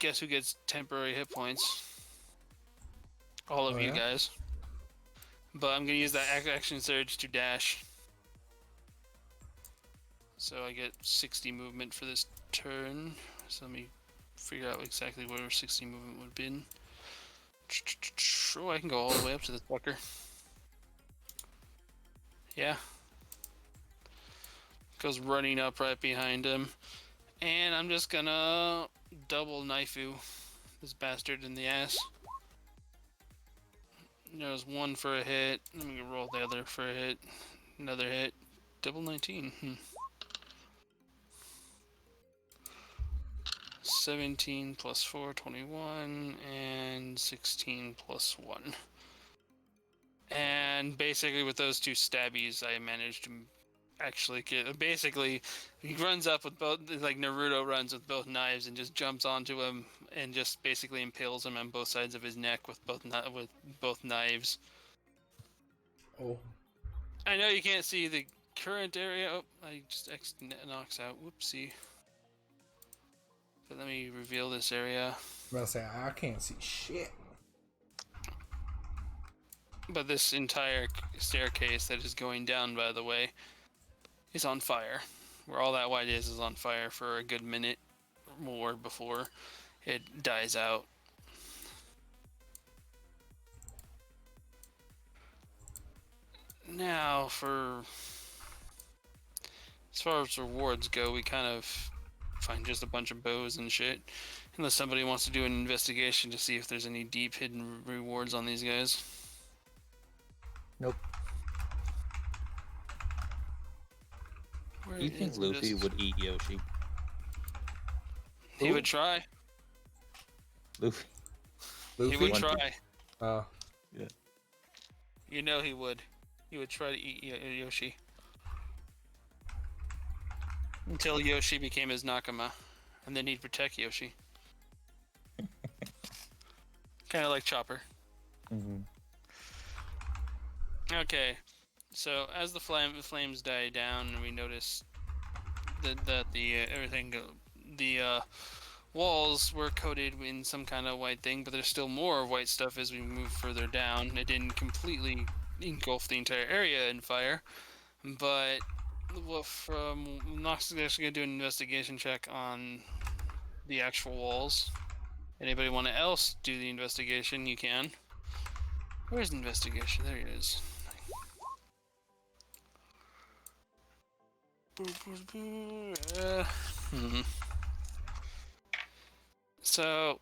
guess who gets temporary hit points? All of you guys. But I'm gonna use that action surge to dash. So I get 60 movement for this turn. So let me figure out exactly where 60 movement would have been. Oh, I can go all the way up to this fucker. Yeah. Goes running up right behind him. And I'm just gonna double knifeu this bastard in the ass. There's one for a hit. Let me roll the other for a hit. Another hit. Double 19. 17 plus 4, 21, and 16 plus 1. And basically with those two stabbies, I managed to actually get... Basically, he runs up with both... Like Naruto runs with both knives and just jumps onto him and just basically impales him on both sides of his neck with both knives. Oh. I know you can't see the current area. Oh, I just knocks out. Whoopsie. But let me reveal this area. I'm about to say, I can't see shit. But this entire staircase that is going down, by the way, is on fire. Where all that white is on fire for a good minute or more before it dies out. Now, as far as rewards go, we kind of find just a bunch of bows and shit. Unless somebody wants to do an investigation to see if there's any deep hidden rewards on these guys. Nope. Where Do you think is Luffy this? would eat Yoshi? He would try. Luffy. He would try. Oh. Yeah. You know he would. He would try to eat Yoshi. Until Yoshi became his Nakama. And then he'd protect Yoshi. Kind of like Chopper. Mm-hmm. Okay. So as the flames die down, we notice that the everything, the walls were coated in some kind of white thing, but there's still more white stuff as we move further down. It didn't completely engulf the entire area in fire, but Nox is actually gonna do an investigation check on the actual walls. Anybody want to else do the investigation? You can. Where's the investigation? There it is. So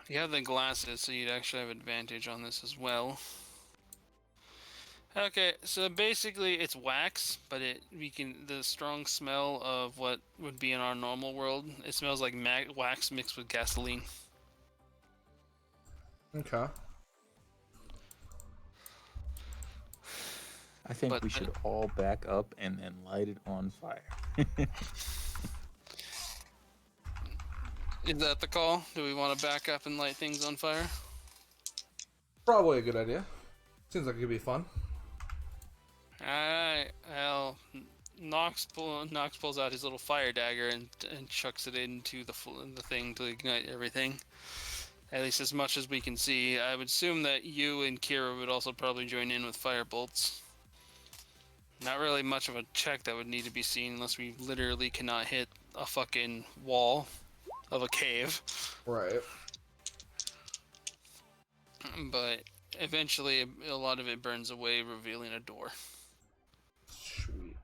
you have the glasses, so you'd actually have advantage on this as well. Okay, so basically it's wax, but the strong smell of what would be in our normal world. It smells like wax mixed with gasoline. Okay. I think we should all back up and then light it on fire. Is that the call? Do we want to back up and light things on fire? Probably a good idea. Seems like it could be fun. Alright, well, Nox pulls out his little fire dagger and chucks it into the thing to ignite everything. At least as much as we can see. I would assume that you and Kira would also probably join in with fire bolts. Not really much of a check that would need to be seen unless we literally cannot hit a fucking wall of a cave. Right. But eventually a lot of it burns away, revealing a door. Sweet.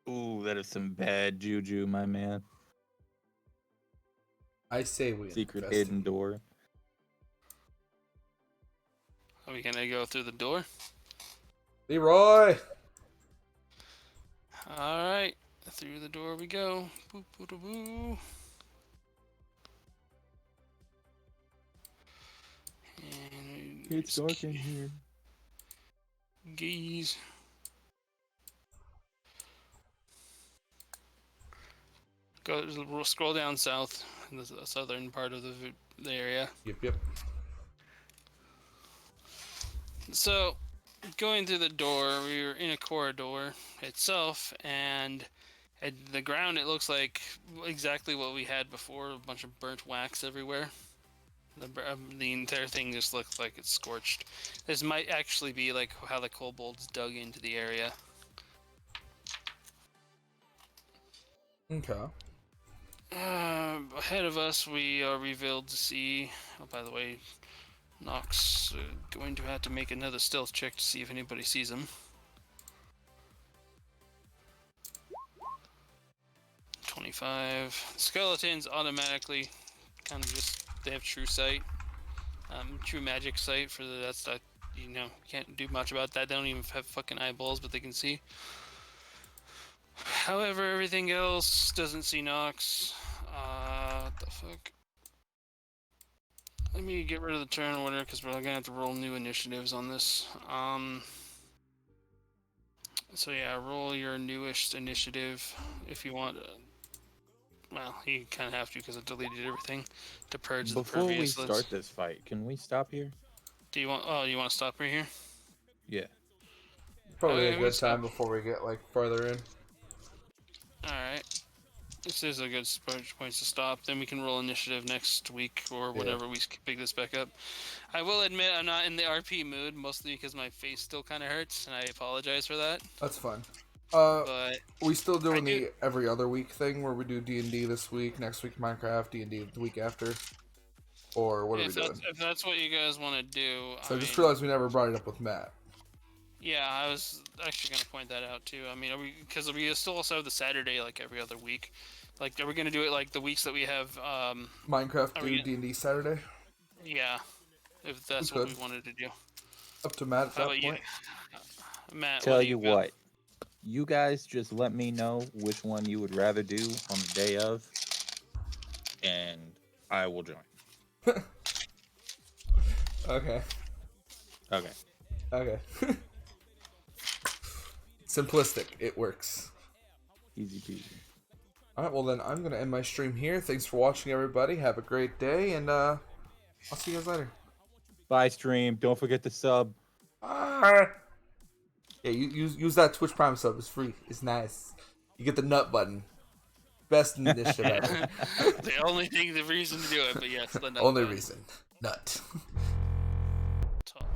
Ooh, that is some bad juju, my man. I say we Secret investigate. hidden door. Are we gonna go through the door? Leroy! Alright, through the door we go. Boop, boop, boop, boop. And It's dark in here. Geese. We'll scroll down south in the southern part of the area. Yep. So, going through the door, we were in a corridor itself, and at the ground it looks like exactly what we had before, a bunch of burnt wax everywhere. The entire thing just looks like it's scorched. This might actually be like how the kobolds dug into the area. Okay. Ahead of us, we are revealed to see. Oh, by the way, Nox going to have to make another stealth check to see if anybody sees him. 25. Skeletons automatically kind of just, they have true sight. True magic sight for the, that's that, you know, can't do much about that. They don't even have fucking eyeballs, but they can see. However, everything else doesn't see Nox. What the fuck? Let me get rid of the turn order because we're gonna have to roll new initiatives on this. So yeah, roll your newest initiative if you want. Well, you kind of have to because it deleted everything to purge the Before we previous lists. start this fight, can we stop here? Do you want? Oh, you want to stop right here? Yeah. Probably Okay, a we good stop. time before we get like further in. All right. This is a good point to stop. Then we can roll initiative next week or whenever we pick this back up. I will admit I'm not in the RP mood, mostly because my face still kind of hurts, and I apologize for that. That's fine. But We still doing do- the every other week thing where we do D&D this week, next week Minecraft, D&D the week after, or what are we doing? if that's what you guys want to do, So I just realized we never brought it up with Matt. Yeah, I was actually going to point that out too. I mean, because we still also have the Saturday like every other week. Like, are we going to do it like the weeks that we have? Minecraft Are we do D&D Saturday. Yeah, if that's We what we could. wanted to do. Up to Matt at How that about point. you, Matt? Tell what do you got? what, you guys just let me know which one you would rather do on the day of, and I will join. Okay. Okay. Okay. Simplistic. It works. Easy peasy. Alright, well then I'm going to end my stream here. Thanks for watching, everybody. Have a great day, and I'll see you guys later. Bye, stream. Don't forget to sub. Yeah, use that Twitch Prime sub. It's free. It's nice. You get the nut button. Best initiative ever. The reason to do it, but yes, the Only reason. Nut. Talk.